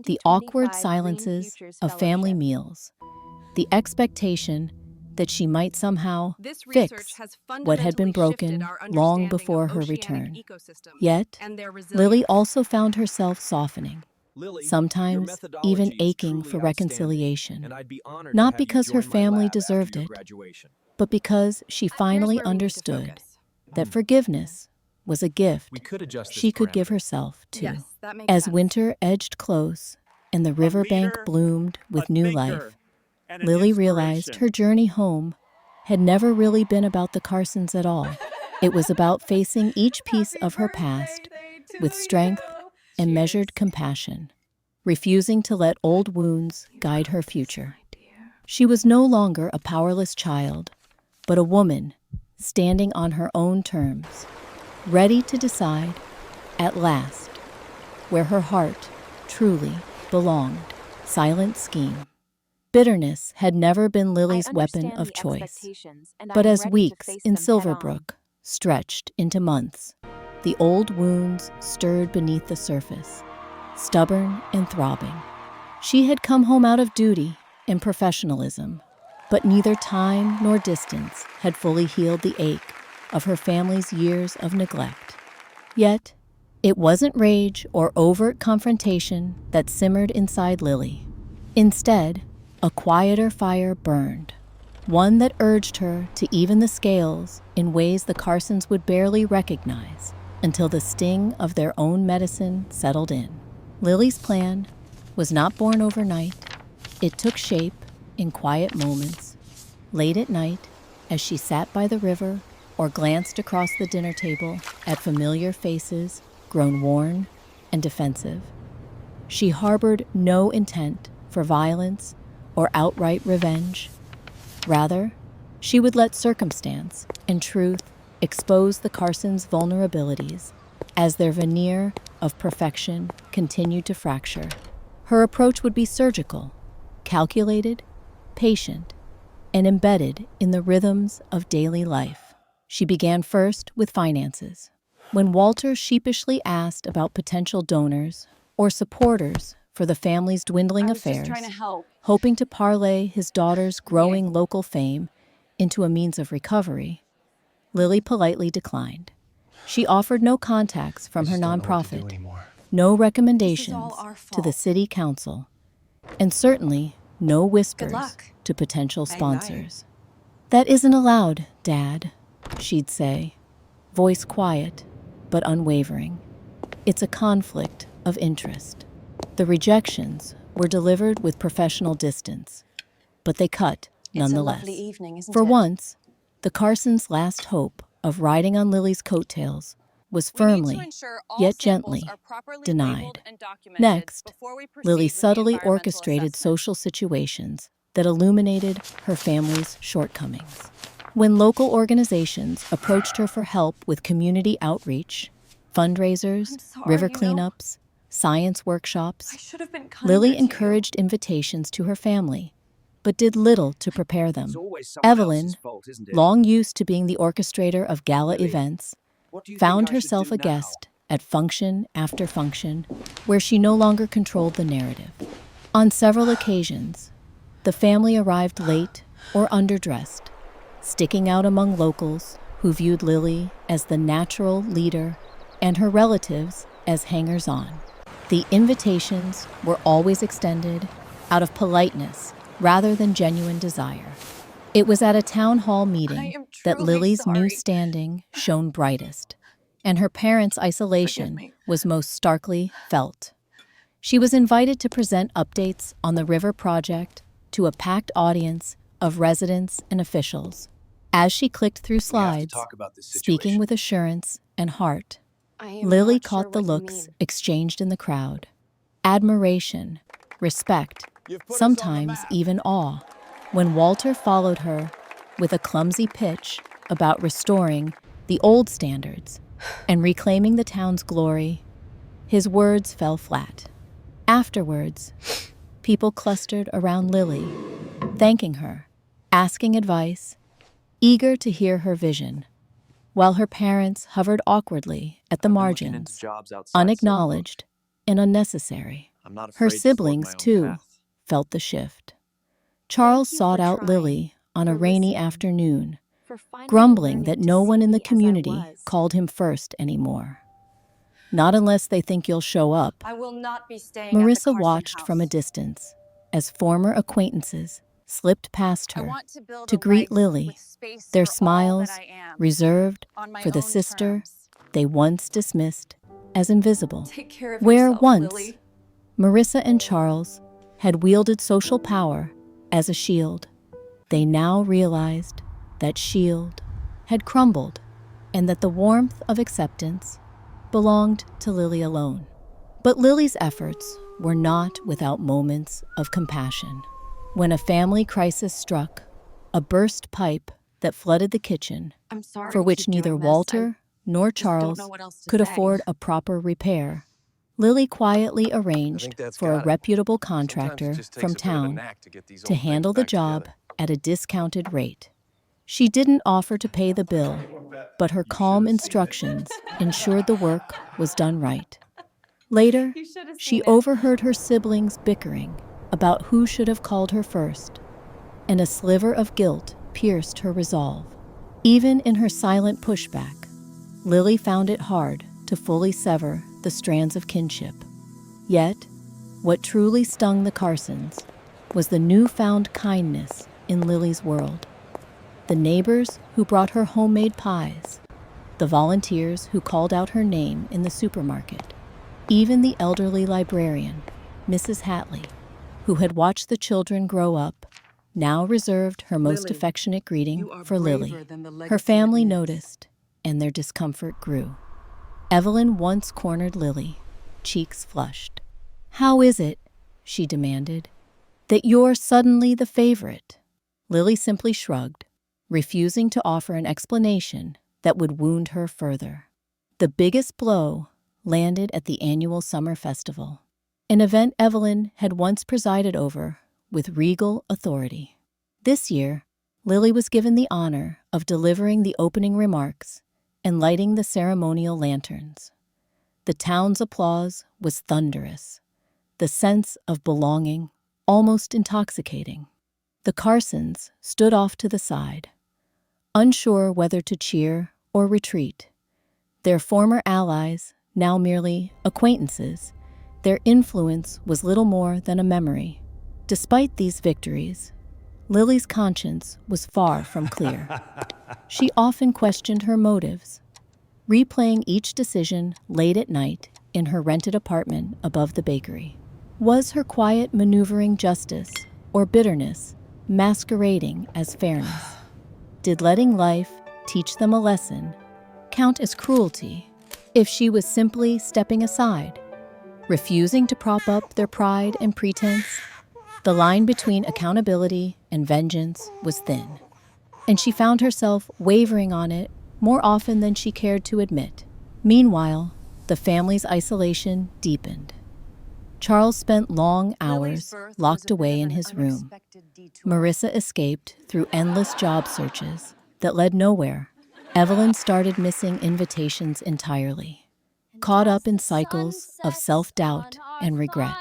the awkward silences of family meals, the expectation that she might somehow This research fix has what had been fundamentally shifted broken our long understanding before of her oceanic return. ecosystems Yet, and their resilience. Lily also found herself softening, Lily, your sometimes even methodology is aching truly for outstanding, reconciliation, and I'd be honored to not have you because her join my family lab after deserved your it, graduation. but because she Here's finally where we need to understood focus. that forgiveness was a gift We could adjust this she could give parameter. herself to. Yes, that makes As sense. winter edged close and the riverbank leader, bloomed with a new thinker, life, and an Lily realized inspiration. her journey home had never really been about the Carsons at all. It was about facing each piece of her past with strength and measured compassion, refusing to let old wounds guide her future. She was no longer a powerless child, but a woman standing on her own terms, ready to decide, at last, where her heart truly belonged. Silent scheme. Bitterness had never been Lily's weapon of choice. But as weeks in Silverbrook stretched into months, the old wounds stirred beneath the surface, stubborn and throbbing. She had come home out of duty and professionalism, but neither time nor distance had fully healed the ache of her family's years of neglect. Yet, it wasn't rage or overt confrontation that simmered inside Lily. Instead, a quieter fire burned, one that urged her to even the scales in ways the Carsons would barely recognize until the sting of their own medicine settled in. Lily's plan was not born overnight. It took shape in quiet moments, late at night, as she sat by the river or glanced across the dinner table at familiar faces grown worn and defensive. She harbored no intent for violence or outright revenge. Rather, she would let circumstance and truth expose the Carsons' vulnerabilities as their veneer of perfection continued to fracture. Her approach would be surgical, calculated, patient, and embedded in the rhythms of daily life. She began first with finances. When Walter sheepishly asked about potential donors or supporters for the family's dwindling affairs, hoping to parlay his daughter's growing local fame into a means of recovery, Lily politely declined. She offered no contacts from her nonprofit, no recommendations to the city council, and certainly no whispers to potential sponsors. "That isn't allowed, Dad," she'd say, voice quiet but unwavering. "It's a conflict of interest." The rejections were delivered with professional distance, but they cut nonetheless. It's a lovely evening, isn't For it? once, the Carsons' last hope of riding on Lily's coattails was firmly, yet gently, denied. Next, Lily subtly orchestrated social situations that illuminated her family's shortcomings. When local organizations approached her for help with community outreach, fundraisers, river cleanups, science workshops, Lily encouraged invitations to her family, but did little to prepare them. It's always someone Evelyn, else's fault, isn't it? long used to being the orchestrator of gala Lily, events, what do you found think I should herself do a now? guest at function after function where she no longer controlled the narrative. On several occasions, the family arrived late or underdressed, sticking out among locals who viewed Lily as the natural leader and her relatives as hangers-on. The invitations were always extended out of politeness rather than genuine desire. It was at a town hall meeting that Lily's new standing shone brightest, and her parents' isolation was most starkly felt. She was invited to present updates on the river project to a packed audience of residents and officials. As she clicked through We have to slides, talk about this speaking situation. with assurance and heart, I am Lily not sure caught the what you looks mean. exchanged in the crowd. Admiration, respect, sometimes even awe. When Walter followed her with a clumsy pitch about restoring the old standards and reclaiming the town's glory, his words fell flat. Afterwards, people clustered around Lily, thanking her, asking advice, eager to hear her vision, while her parents hovered awkwardly at the margins, unacknowledged and unnecessary. Her siblings, too, felt the shift. Charles sought out Lily on a rainy afternoon, grumbling that no one in the community called him first anymore. Not unless they think you'll show up. I will not be staying at the Marissa Carson watched house. from a distance as former acquaintances slipped past I her want to build to a greet life Lily, with space their for all smiles that I am, reserved on my for the own sister terms. they once dismissed as invisible. Take care of Where yourself, once Lily. Marissa and Charles had wielded social power as a shield, they now realized that shield had crumbled and that the warmth of acceptance belonged to Lily alone. But Lily's efforts were not without moments of compassion. When a family crisis struck, a burst pipe that flooded the kitchen, I'm sorry for to which keep neither doing this. Walter nor just don't Charles know what else to could say. afford a proper repair, Lily quietly arranged for a reputable contractor from town to handle the job at a discounted rate. She didn't offer to pay the bill, but her calm instructions ensured the work was done right. Later, You should have she seen it. overheard her siblings bickering about who should have called her first, and a sliver of guilt pierced her resolve. Even in her silent pushback, Lily found it hard to fully sever the strands of kinship. Yet, what truly stung the Carsons was the newfound kindness in Lily's world. The neighbors who brought her homemade pies, the volunteers who called out her name in the supermarket, even the elderly librarian, Mrs. Hatley, who had watched the children grow up, now reserved her most Lily, affectionate greeting you are for braver Lily. than the Her legacy family it is. noticed, and their discomfort grew. Evelyn once cornered Lily, cheeks flushed. "How is it," she demanded, "that you're suddenly the favorite?" Lily simply shrugged, refusing to offer an explanation that would wound her further. The biggest blow landed at the annual summer festival, an event Evelyn had once presided over with regal authority. This year, Lily was given the honor of delivering the opening remarks and lighting the ceremonial lanterns. The town's applause was thunderous, the sense of belonging almost intoxicating. The Carsons stood off to the side, unsure whether to cheer or retreat. Their former allies, now merely acquaintances, their influence was little more than a memory. Despite these victories, Lily's conscience was far from clear. She often questioned her motives, replaying each decision late at night in her rented apartment above the bakery. Was her quiet maneuvering justice or bitterness masquerading as fairness? Did letting life teach them a lesson count as cruelty if she was simply stepping aside, refusing to prop up their pride and pretense? The line between accountability and vengeance was thin, and she found herself wavering on it more often than she cared to admit. Meanwhile, the family's isolation deepened. Charles spent long hours locked away in his room. Marissa escaped through endless job searches that led nowhere. Evelyn started missing invitations entirely, caught up in cycles of self-doubt and regret.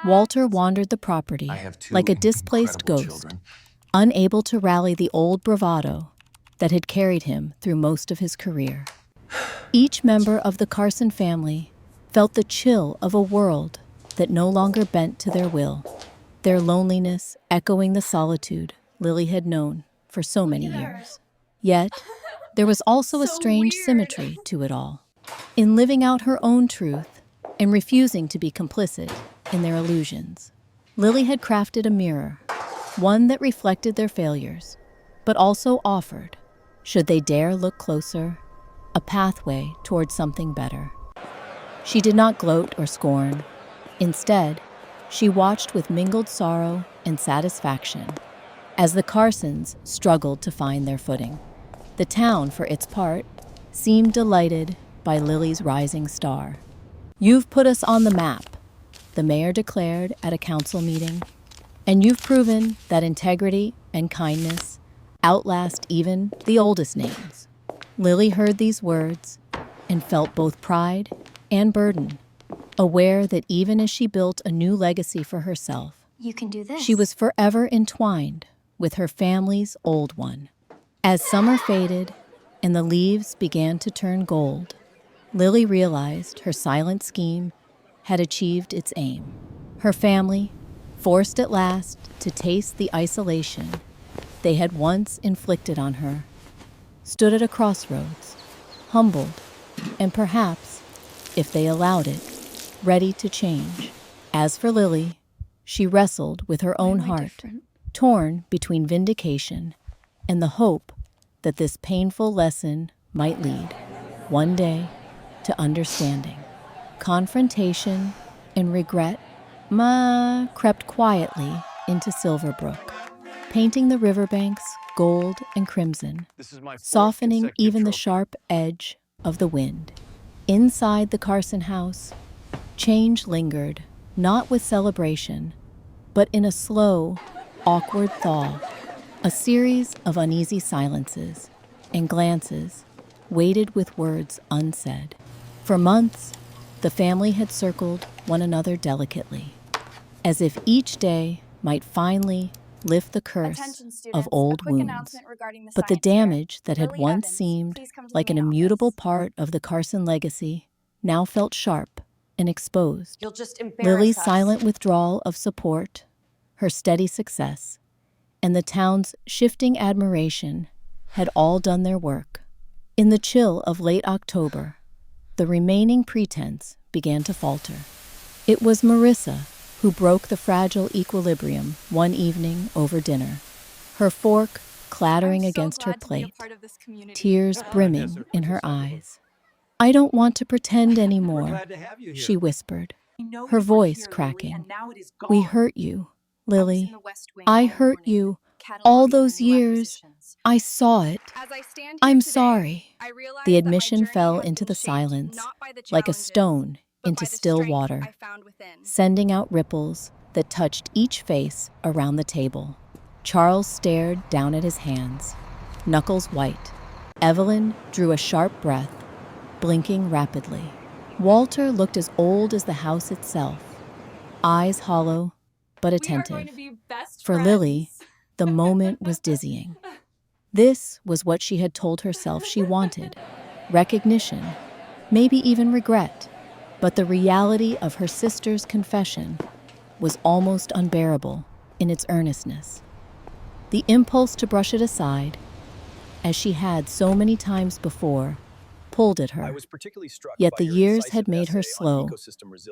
Walter wandered the property like a displaced ghost, unable to rally the old bravado that had carried him through most of his career. Each member of the Carson family felt the chill of a world that no longer bent to their will, their loneliness echoing the solitude Lily had known for so many years. Yet, there was also a strange symmetry to it all. In living out her own truth and refusing to be complicit in their illusions, Lily had crafted a mirror, one that reflected their failures, but also offered, should they dare look closer, a pathway toward something better. She did not gloat or scorn. Instead, she watched with mingled sorrow and satisfaction as the Carsons struggled to find their footing. The town, for its part, seemed delighted by Lily's rising star. "You've put us on the map," the mayor declared at a council meeting, "and you've proven that integrity and kindness outlast even the oldest names." Lily heard these words and felt both pride and burden, aware that even as she built a new legacy for herself, You can do this. she was forever entwined with her family's old one. As summer faded and the leaves began to turn gold, Lily realized her silent scheme had achieved its aim. Her family, forced at last to taste the isolation they had once inflicted on her, stood at a crossroads, humbled, and perhaps, if they allowed it, ready to change. As for Lily, she wrestled with her own heart, torn between vindication and the hope that this painful lesson might lead, one day, to understanding. Confrontation and regret crept quietly into Silverbrook, painting the riverbanks gold and crimson, softening even the sharp edge of the wind. Inside the Carson house, change lingered, not with celebration, but in a slow, awkward thaw. A series of uneasy silences and glances waited with words unsaid. For months, the family had circled one another delicately, as if each day might finally lift the curse of old wounds. But the damage that had once seemed like an immutable part of the Carson legacy now felt sharp and exposed. Lily's silent withdrawal of support, her steady success, and the town's shifting admiration had all done their work. In the chill of late October, the remaining pretense began to falter. It was Marissa who broke the fragile equilibrium one evening over dinner, her fork clattering against her plate, tears brimming in her eyes. "I don't want to pretend anymore," she whispered, her voice cracking. "We hurt you, Lily. I hurt you. All those years, I saw it. I'm sorry." The admission fell into the silence like a stone into still water, sending out ripples that touched each face around the table. Charles stared down at his hands, knuckles white. Evelyn drew a sharp breath, blinking rapidly. Walter looked as old as the house itself, eyes hollow but attentive. For Lily, the moment was dizzying. This was what she had told herself she wanted: recognition, maybe even regret. But the reality of her sister's confession was almost unbearable in its earnestness. The impulse to brush it aside, as she had so many times before, pulled at her. Yet the years had made her slow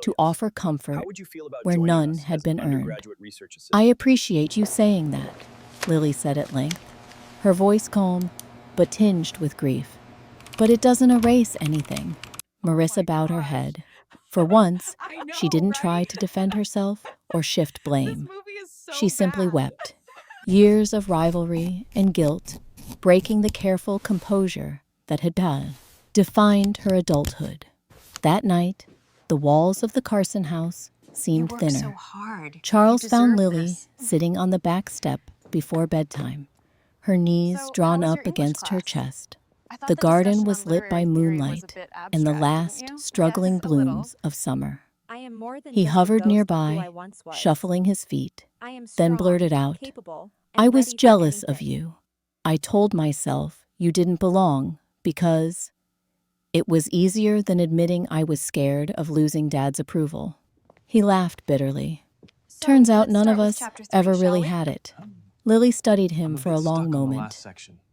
to offer comfort where none had been earned. "I appreciate you saying that," Lily said at length, her voice calm but tinged with grief. "But it doesn't erase anything." Marissa bowed her head. For once, she didn't try to defend herself or shift blame. She simply wept. Years of rivalry and guilt breaking the careful composure that had defined her adulthood. That night, the walls of the Carson house seemed thinner. Charles found Lily sitting on the back step before bedtime, her knees drawn up against her chest. The garden was lit by moonlight and the last struggling blooms of summer. He hovered nearby, shuffling his feet, then blurted out, "I was jealous of you. I told myself you didn't belong because..." It was easier than admitting I was scared of losing Dad's approval. He laughed bitterly. Turns out none of us ever really had it. Lily studied him for a long moment.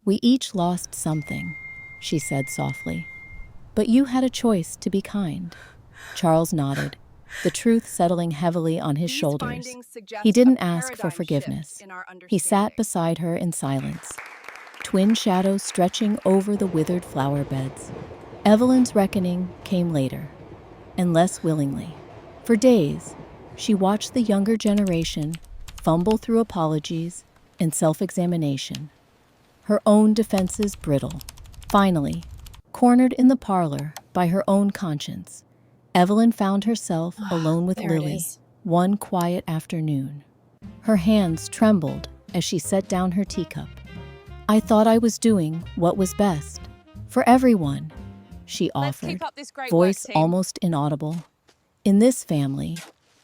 "We each lost something," she said softly. "But you had a choice to be kind." Charles nodded, the truth settling heavily on his shoulders. He didn't ask for forgiveness. He sat beside her in silence, twin shadows stretching over the withered flower beds. Evelyn's reckoning came later, and less willingly. For days, she watched the younger generation fumble through apologies and self-examination, her own defenses brittle. Finally, cornered in the parlor by her own conscience, Evelyn found herself alone with Lily one quiet afternoon. Her hands trembled as she set down her teacup. "I thought I was doing what was best for everyone," she offered, voice almost inaudible. "In this family,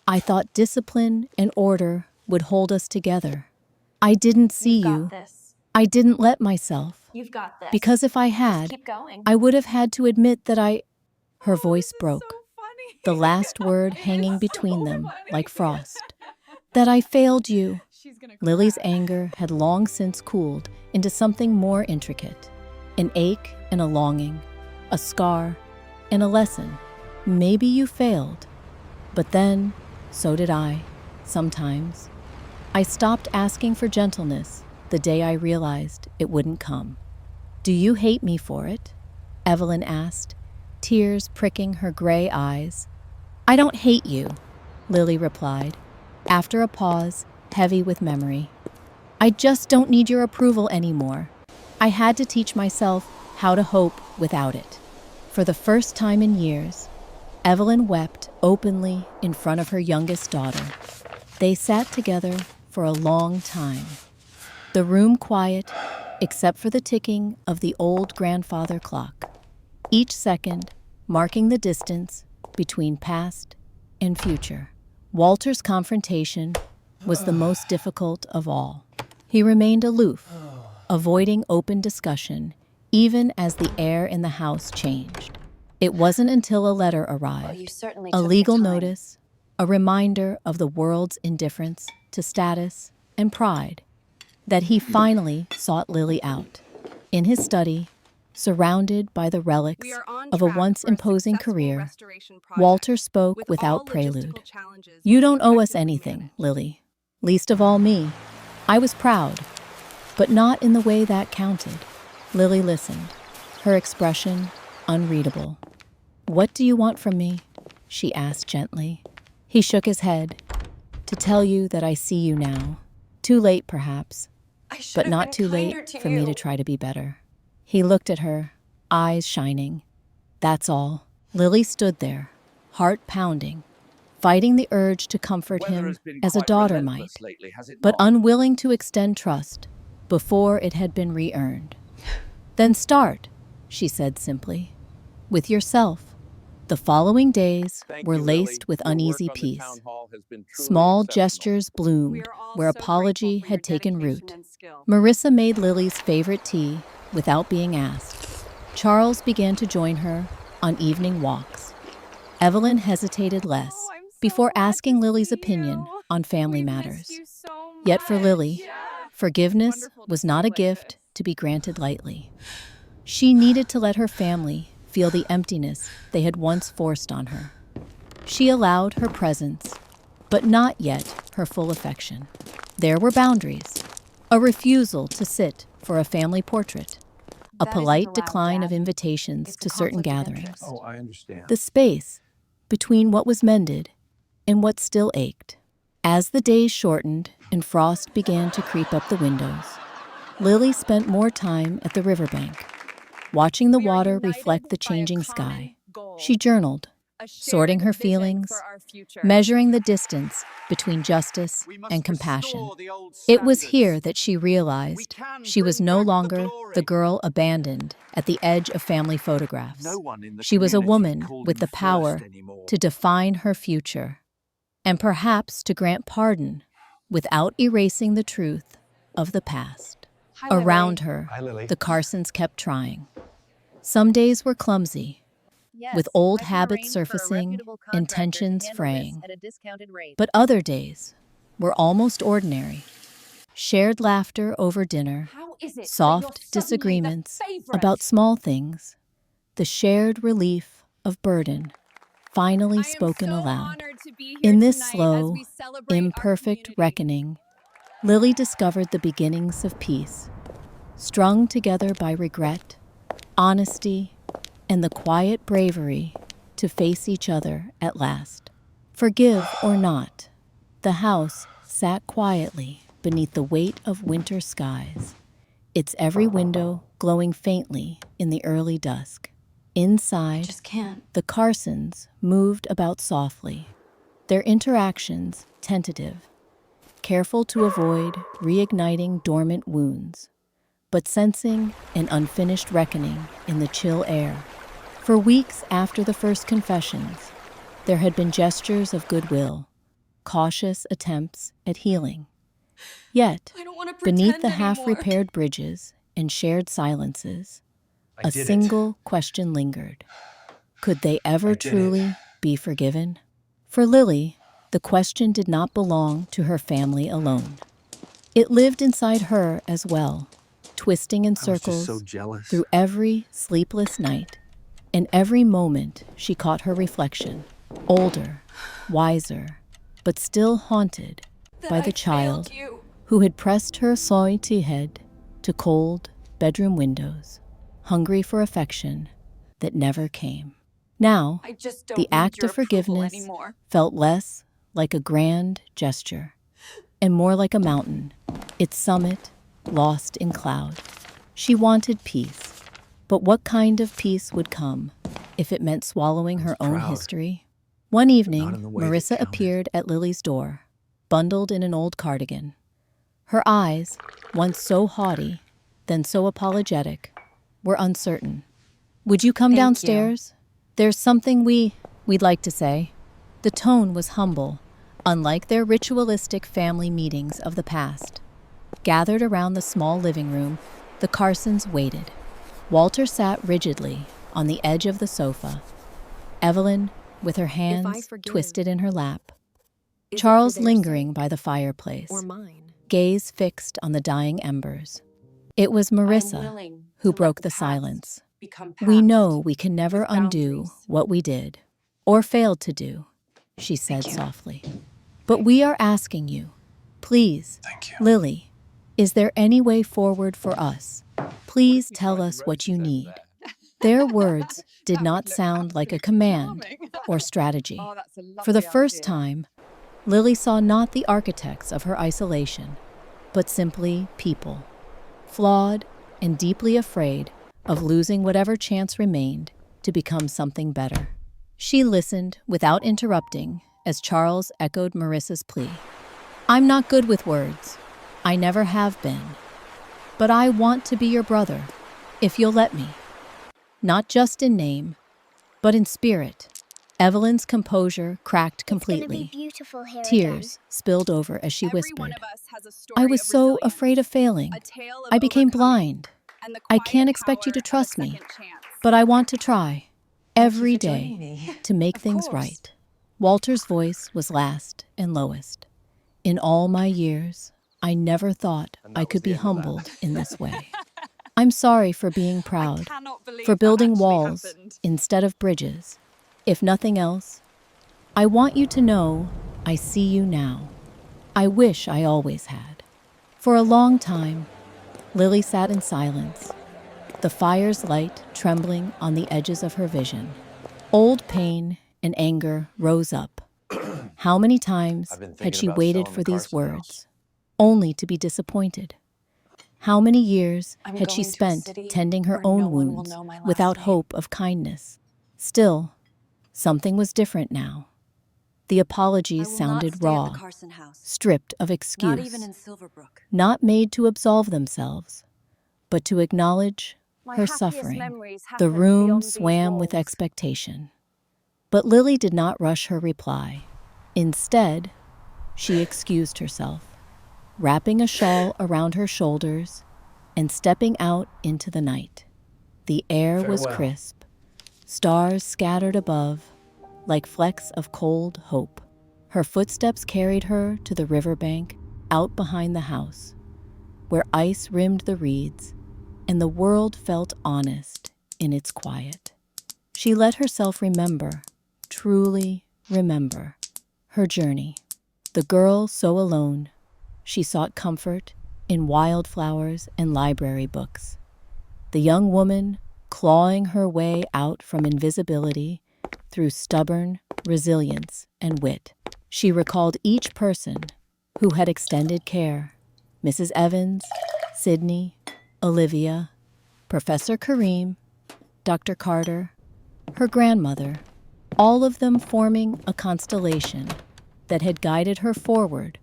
I thought discipline and order would hold us together. I didn't see you. I didn't let myself. You've got this. Because if I had, Keep going. I would have had to admit that I—" Her voice broke, the last word hanging between them like frost. "That I failed you." Lily's anger had long since cooled into something more intricate. An ache and a longing, a scar and a lesson. "Maybe you failed. But then, so did I, sometimes. I stopped asking for gentleness the day I realized it wouldn't come." "Do you hate me for it?" Evelyn asked, tears pricking her gray eyes. "I don't hate you," Lily replied, after a pause heavy with memory. "I just don't need your approval anymore. I had to teach myself how to hope without it." For the first time in years, Evelyn wept openly in front of her youngest daughter. They sat together for a long time, the room quiet except for the ticking of the old grandfather clock, each second marking the distance between past and future. Walter's confrontation was the most difficult of all. He remained aloof, avoiding open discussion, even as the air in the house changed. It wasn't until a letter arrived, a legal notice, a reminder of the world's indifference to status and pride, that he finally sought Lily out. In his study, surrounded by the relics of a once imposing career, Walter spoke without prelude. "You don't owe us anything, Lily. Least of all me. I was proud, but not in the way that counted." Lily listened, her expression unreadable. "What do you want from me?" she asked gently. He shook his head. "To tell you that I see you now. Too late, perhaps, but not too late for me to try to be better." He looked at her, eyes shining. "That's all." Lily stood there, heart pounding, fighting the urge to comfort him as a daughter might, but unwilling to extend trust before it had been re-earned. "Then start," she said simply, "with yourself." The following days were laced with uneasy peace. Small gestures bloomed where apology had taken root. Marissa made Lily's favorite tea without being asked. Charles began to join her on evening walks. Evelyn hesitated less before asking Lily's opinion on family matters. Yet for Lily, forgiveness was not a gift to be granted lightly. She needed to let her family feel the emptiness they had once forced on her. She allowed her presence, but not yet her full affection. There were boundaries, a refusal to sit for a family portrait, a polite decline of invitations to certain gatherings. Oh, I understand. The space between what was mended and what still ached. As the days shortened and frost began to creep up the windows, Lily spent more time at the riverbank, watching the water reflect the changing sky. She journaled, sorting her feelings, measuring the distance between justice and compassion. It was here that she realized she was no longer the girl abandoned at the edge of family photographs. She was a woman with the power to define her future, and perhaps to grant pardon without erasing the truth of the past. Around her, the Carsons kept trying. Some days were clumsy, with old habits surfacing, intentions fraying. But other days were almost ordinary. Shared laughter over dinner, soft disagreements about small things, the shared relief of burden, finally spoken aloud. In this slow, imperfect reckoning, Lily discovered the beginnings of peace, strung together by regret, honesty, and the quiet bravery to face each other at last. Forgive or not, the house sat quietly beneath the weight of winter skies, its every window glowing faintly in the early dusk. Inside, the Carsons moved about softly, their interactions tentative, careful to avoid reigniting dormant wounds, but sensing an unfinished reckoning in the chill air. For weeks after the first confessions, there had been gestures of goodwill, cautious attempts at healing. Yet, beneath the half-repaired bridges and shared silences, a single question lingered. Could they ever truly be forgiven? For Lily, the question did not belong to her family alone. It lived inside her as well, twisting in circles through every sleepless night and every moment she caught her reflection, older, wiser, but still haunted by the child who had pressed her soiled head to cold bedroom windows, hungry for affection that never came. Now, the act of forgiveness felt less like a grand gesture and more like a mountain, its summit lost in cloud. She wanted peace, but what kind of peace would come if it meant swallowing her own history? One evening, Marissa appeared at Lily's door, bundled in an old cardigan. Her eyes, once so haughty, then so apologetic, were uncertain. "Would you come downstairs? There's something we'd like to say." The tone was humble, unlike their ritualistic family meetings of the past. Gathered around the small living room, the Carsons waited. Walter sat rigidly on the edge of the sofa, Evelyn with her hands twisted in her lap, Charles lingering by the fireplace, gaze fixed on the dying embers. It was Marissa who broke the silence. "We know we can never undo what we did, or failed to do," she said softly. "But we are asking you, please, Lily, is there any way forward for us? Please tell us what you need." Their words did not sound like a command or strategy. For the first time, Lily saw not the architects of her isolation, but simply people, flawed and deeply afraid of losing whatever chance remained to become something better. She listened without interrupting as Charles echoed Marissa's plea. "I'm not good with words. I never have been. But I want to be your brother, if you'll let me. Not just in name, but in spirit." Evelyn's composure cracked completely. Tears spilled over as she whispered, "I was so afraid of failing. I became blind. I can't expect you to trust me, but I want to try, every day, to make things right." Walter's voice was last and lowest. "In all my years, I never thought I could be humbled in this way. I'm sorry for being proud, for building walls instead of bridges. If nothing else, I want you to know I see you now. I wish I always had." For a long time, Lily sat in silence, the fire's light trembling on the edges of her vision. Old pain and anger rose up. How many times had she waited for these words, only to be disappointed? How many years had she spent tending her own wounds without hope of kindness? Still, something was different now. The apologies sounded raw, stripped of excuse, not made to absolve themselves, but to acknowledge her suffering. The room swam with expectation. But Lily did not rush her reply. Instead, she excused herself, wrapping a shawl around her shoulders and stepping out into the night. The air was crisp, stars scattered above, like flecks of cold hope. Her footsteps carried her to the riverbank out behind the house, where ice rimmed the reeds and the world felt honest in its quiet. She let herself remember, truly remember, her journey. The girl so alone, she sought comfort in wildflowers and library books. The young woman clawing her way out from invisibility through stubborn resilience and wit. She recalled each person who had extended care: Mrs. Evans, Sydney, Olivia, Professor Kareem, Dr. Carter, her grandmother, all of them forming a constellation that had guided her forward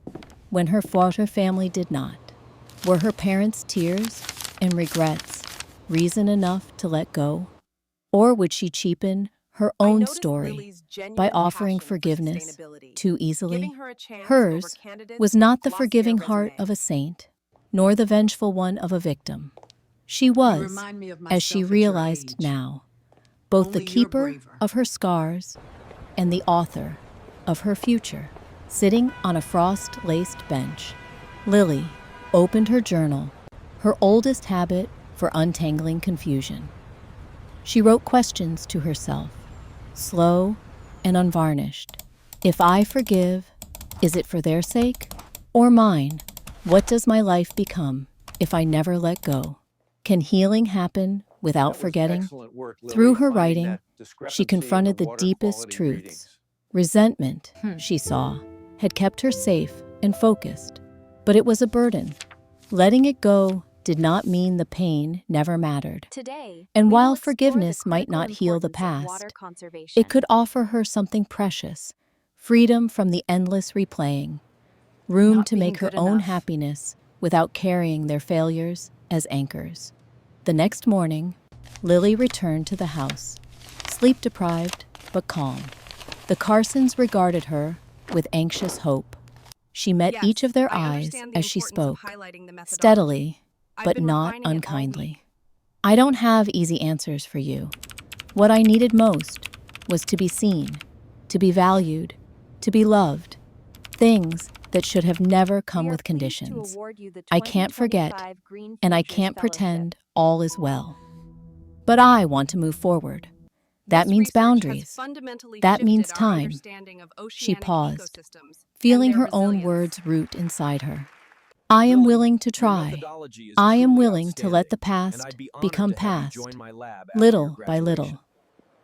when her Foster family did not. Were her parents' tears and regrets reason enough to let go? Or would she cheapen her own story by offering forgiveness too easily? Hers was not the forgiving heart of a saint, nor the vengeful one of a victim. She was, as she realized now, both the keeper of her scars and the author of her future. Sitting on a frost-laced bench, Lily opened her journal, her oldest habit for untangling confusion. She wrote questions to herself, slow and unvarnished. If I forgive, is it for their sake or mine? What does my life become if I never let go? Can healing happen without forgetting? Through her writing, she confronted the deepest truths. Resentment, she saw, had kept her safe and focused, but it was a burden. Letting it go did not mean the pain never mattered. And while forgiveness might not heal the past, it could offer her something precious: freedom from the endless replaying, room to make her own happiness without carrying their failures as anchors. The next morning, Lily returned to the house, sleep-deprived but calm. The Carsons regarded her with anxious hope. She met each of their eyes as she spoke, steadily but not unkindly. I don't have easy answers for you. What I needed most was to be seen, to be valued, to be loved. Things that should have never come with conditions. I can't forget, and I can't pretend all is well. But I want to move forward. That means boundaries. That means time. She paused, feeling her own words root inside her. I am willing to try. I am willing to let the past become past, little by little.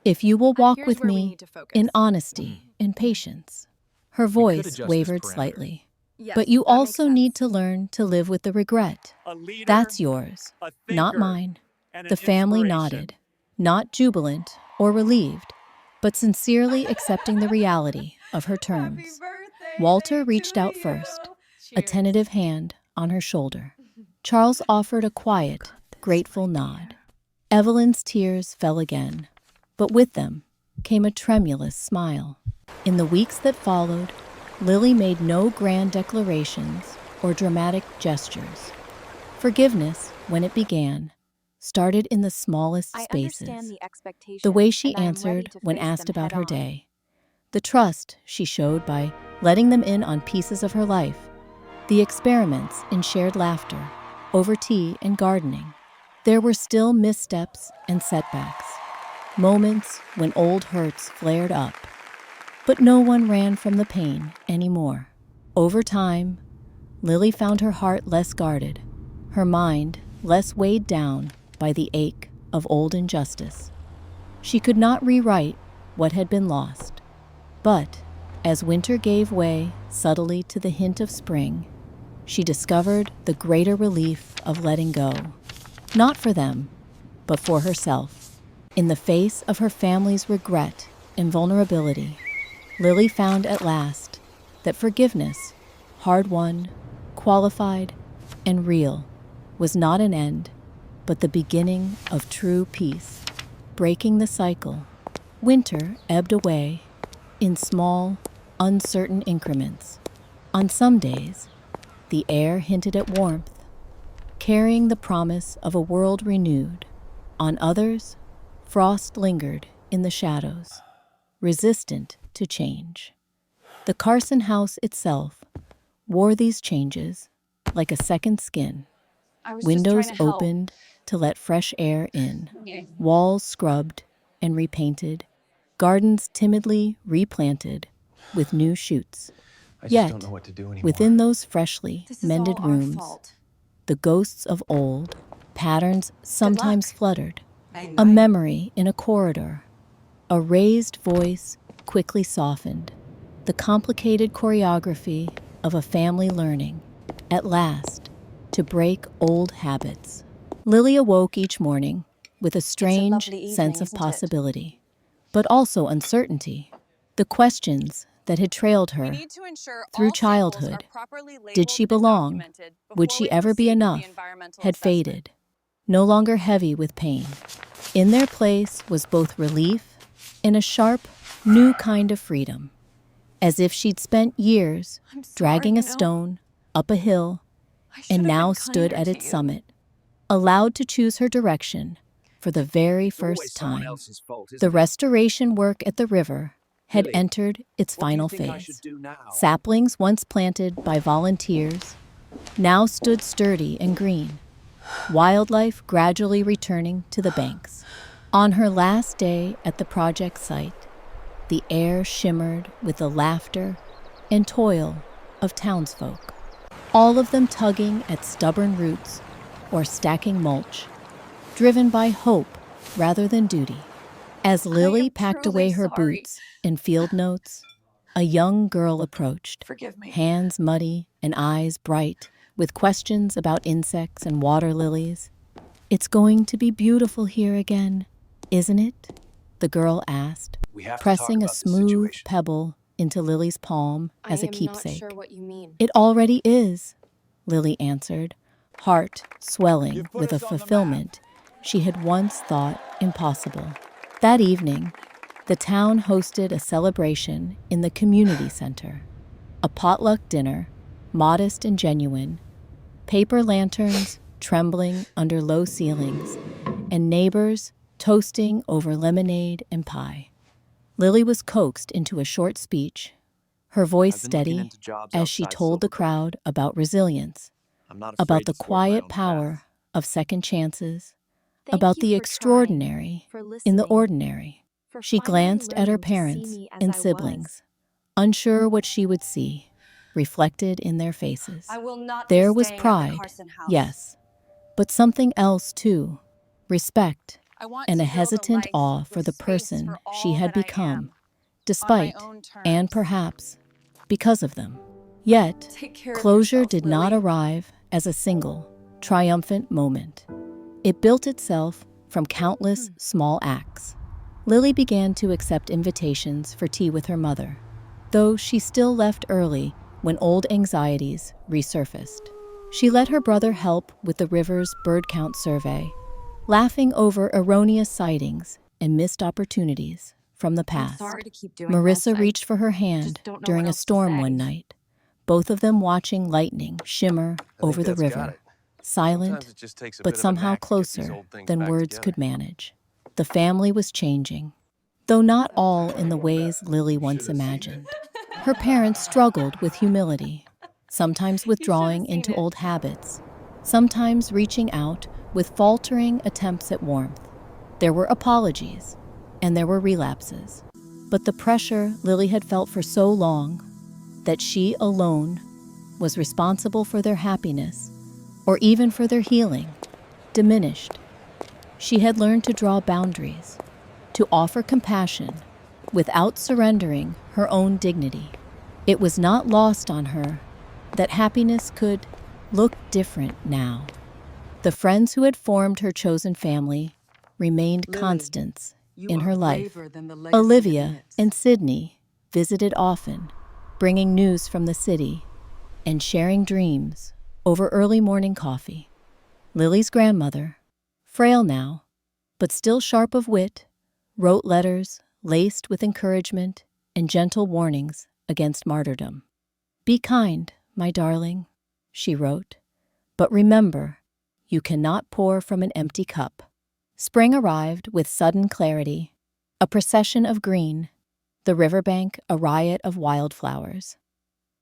If you will walk with me in honesty and patience. Her voice wavered slightly. But you also need to learn to live with the regret. That's yours, not mine. The family nodded, not jubilant or relieved, but sincerely accepting the reality of her terms. Walter reached out first, a tentative hand on her shoulder. Charles offered a quiet, grateful nod. Evelyn's tears fell again, but with them came a tremulous smile. In the weeks that followed, Lily made no grand declarations or dramatic gestures. Forgiveness, when it began, started in the smallest spaces. The way she answered when asked about her day, the trust she showed by letting them in on pieces of her life, the experiments in shared laughter over tea and gardening. There were still missteps and setbacks, moments when old hurts flared up, but no one ran from the pain anymore. Over time, Lily found her heart less guarded, her mind less weighed down by the ache of old injustice. She could not rewrite what had been lost, but as winter gave way subtly to the hint of spring, she discovered the greater relief of letting go, not for them, but for herself. In the face of her family's regret and vulnerability, Lily found at last that forgiveness, hard-won, qualified, and real, was not an end, but the beginning of true peace. Breaking the cycle, winter ebbed away in small, uncertain increments. On some days, the air hinted at warmth, carrying the promise of a world renewed. On others, frost lingered in the shadows, resistant to change. The Carson house itself wore these changes like a second skin. Windows opened to let fresh air in, walls scrubbed and repainted, gardens timidly replanted with new shoots. Yet, within those freshly mended rooms, the ghosts of old, patterns sometimes fluttered, A memory in a corridor. A raised voice quickly softened. The complicated choreography of a family learning, at last, to break old habits. Lily awoke each morning with a strange sense of possibility, but also uncertainty. The questions that had trailed her through childhood. Did she belong? Would she ever be enough? Had faded, no longer heavy with pain. In their place was both relief and a sharp, new kind of freedom, as if she'd spent years dragging a stone up a hill and now stood at its summit, allowed to choose her direction for the very first time. The restoration work at the river had entered its final phase. Saplings once planted by volunteers now stood sturdy and green, wildlife gradually returning to the banks. On her last day at the project site, the air shimmered with the laughter and toil of townsfolk, all of them tugging at stubborn roots or stacking mulch, driven by hope rather than duty. As Lily packed away her boots and field notes, a young girl approached, hands muddy and eyes bright with questions about insects and water lilies. "It's going to be beautiful here again, isn't it?" the girl asked, pressing a smooth pebble into Lily's palm as a keepsake. Not sure what you mean. "It already is," Lily answered, heart swelling with a fulfillment she had once thought impossible. That evening, the town hosted a celebration in the community center. A potluck dinner, modest and genuine, paper lanterns trembling under low ceilings, and neighbors toasting over lemonade and pie. Lily was coaxed into a short speech, her voice steady as she told the crowd about resilience, about the quiet power of second chances, about the extraordinary in the ordinary. She glanced at her parents and siblings, unsure what she would see reflected in their faces. There was pride, yes, but something else too, respect and a hesitant awe for the person she had become, despite and perhaps because of them. Yet, closure did not arrive as a single, triumphant moment. It built itself from countless small acts. Lily began to accept invitations for tea with her mother, though she still left early when old anxieties resurfaced. She let her brother help with the river's bird count survey, laughing over erroneous sightings and missed opportunities from the past. Marissa reached for her hand during a storm one night, both of them watching lightning shimmer over the river, silent but somehow closer than words could manage. The family was changing, though not all in the ways Lily once imagined. Her parents struggled with humility, sometimes withdrawing into old habits, sometimes reaching out with faltering attempts at warmth. There were apologies, and there were relapses. But the pressure Lily had felt for so long, that she alone was responsible for their happiness, or even for their healing, diminished. She had learned to draw boundaries, to offer compassion, without surrendering her own dignity. It was not lost on her that happiness could look different now. The friends who had formed her chosen family remained constants in her life. Olivia and Sydney visited often, bringing news from the city and sharing dreams over early morning coffee. Lily's grandmother, frail now, but still sharp of wit, wrote letters laced with encouragement and gentle warnings against martyrdom. "Be kind, my darling," she wrote, "but remember, you cannot pour from an empty cup." Spring arrived with sudden clarity, a procession of green, the riverbank a riot of wildflowers.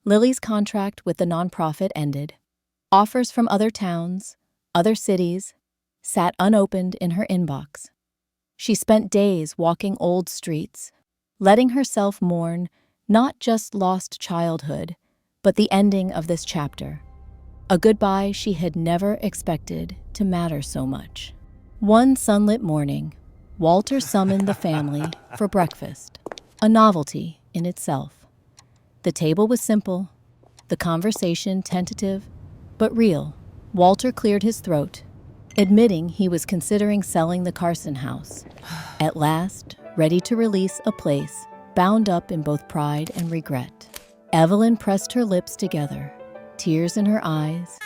Lily's contract with the nonprofit ended. Offers from other towns, other cities, sat unopened in her inbox. She spent days walking old streets, letting herself mourn not just lost childhood, but the ending of this chapter, a goodbye she had never expected to matter so much. One sunlit morning, Walter summoned the family for breakfast, a novelty in itself. The table was simple, the conversation tentative, but real. Walter cleared his throat, admitting he was considering selling the Carson house, at last ready to release a place bound up in both pride and regret. Evelyn pressed her lips together, tears in her eyes,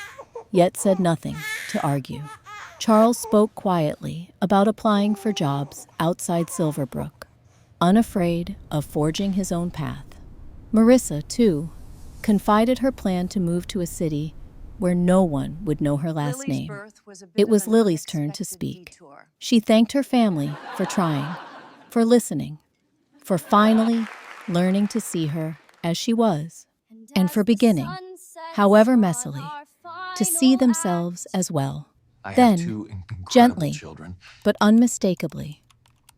yet said nothing to argue. Charles spoke quietly about applying for jobs outside Silverbrook, unafraid of forging his own path. Marissa, too, confided her plan to move to a city where no one would know her last name. It was Lily's turn to speak. She thanked her family for trying, for listening, for finally learning to see her as she was, and for beginning, however messily, to see themselves as well. Then, gently, but unmistakably,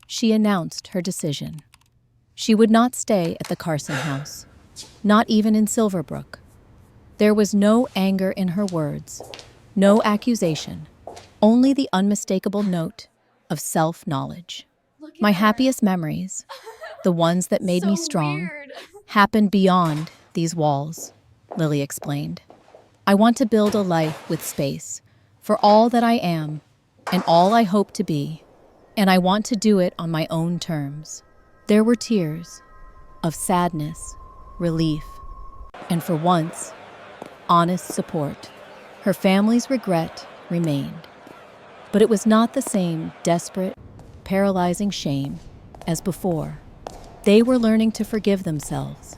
she announced her decision. She would not stay at the Carson house, not even in Silverbrook. There was no anger in her words, no accusation, only the unmistakable note of self-knowledge. My happiest memories, the ones that made me strong, happened beyond these walls, Lily explained. I want to build a life with space for all that I am and all I hope to be, and I want to do it on my own terms. There were tears of sadness, relief, and for once, honest support. Her family's regret remained, but it was not the same desperate, paralyzing shame as before. They were learning to forgive themselves,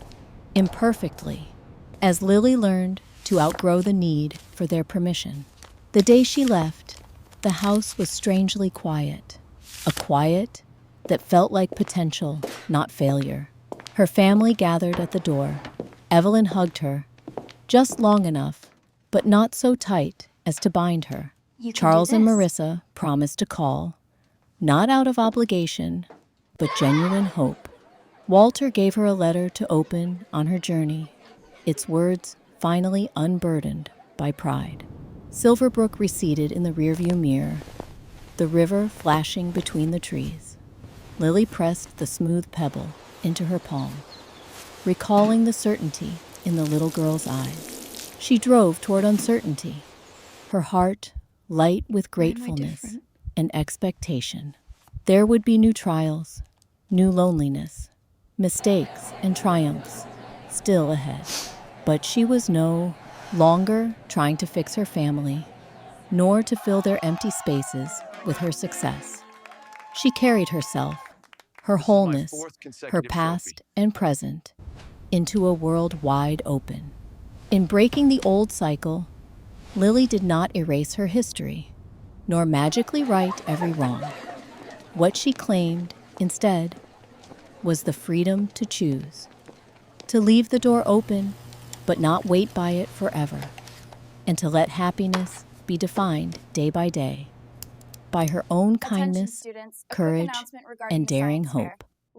imperfectly, as Lily learned to outgrow the need for their permission. The day she left, the house was strangely quiet, a quiet that felt like potential, not failure. Her family gathered at the door. Evelyn hugged her, just long enough, but not so tight as to bind her. Charles and Marissa promised to call, not out of obligation, but genuine hope. Walter gave her a letter to open on her journey, its words finally unburdened by pride. Silverbrook receded in the rearview mirror, the river flashing between the trees. Lily pressed the smooth pebble into her palm, recalling the certainty in the little girl's eyes. She drove toward uncertainty, her heart light with gratefulness and expectation. There would be new trials, new loneliness, mistakes and triumphs still ahead. But she was no longer trying to fix her family, nor to fill their empty spaces with her success. She carried herself, her wholeness, her past and present, into a world wide open. In breaking the old cycle, Lily did not erase her history, nor magically right every wrong. What she claimed, instead, was the freedom to choose, to leave the door open, but not wait by it forever, and to let happiness be defined day by day by her own kindness, courage, and daring hope.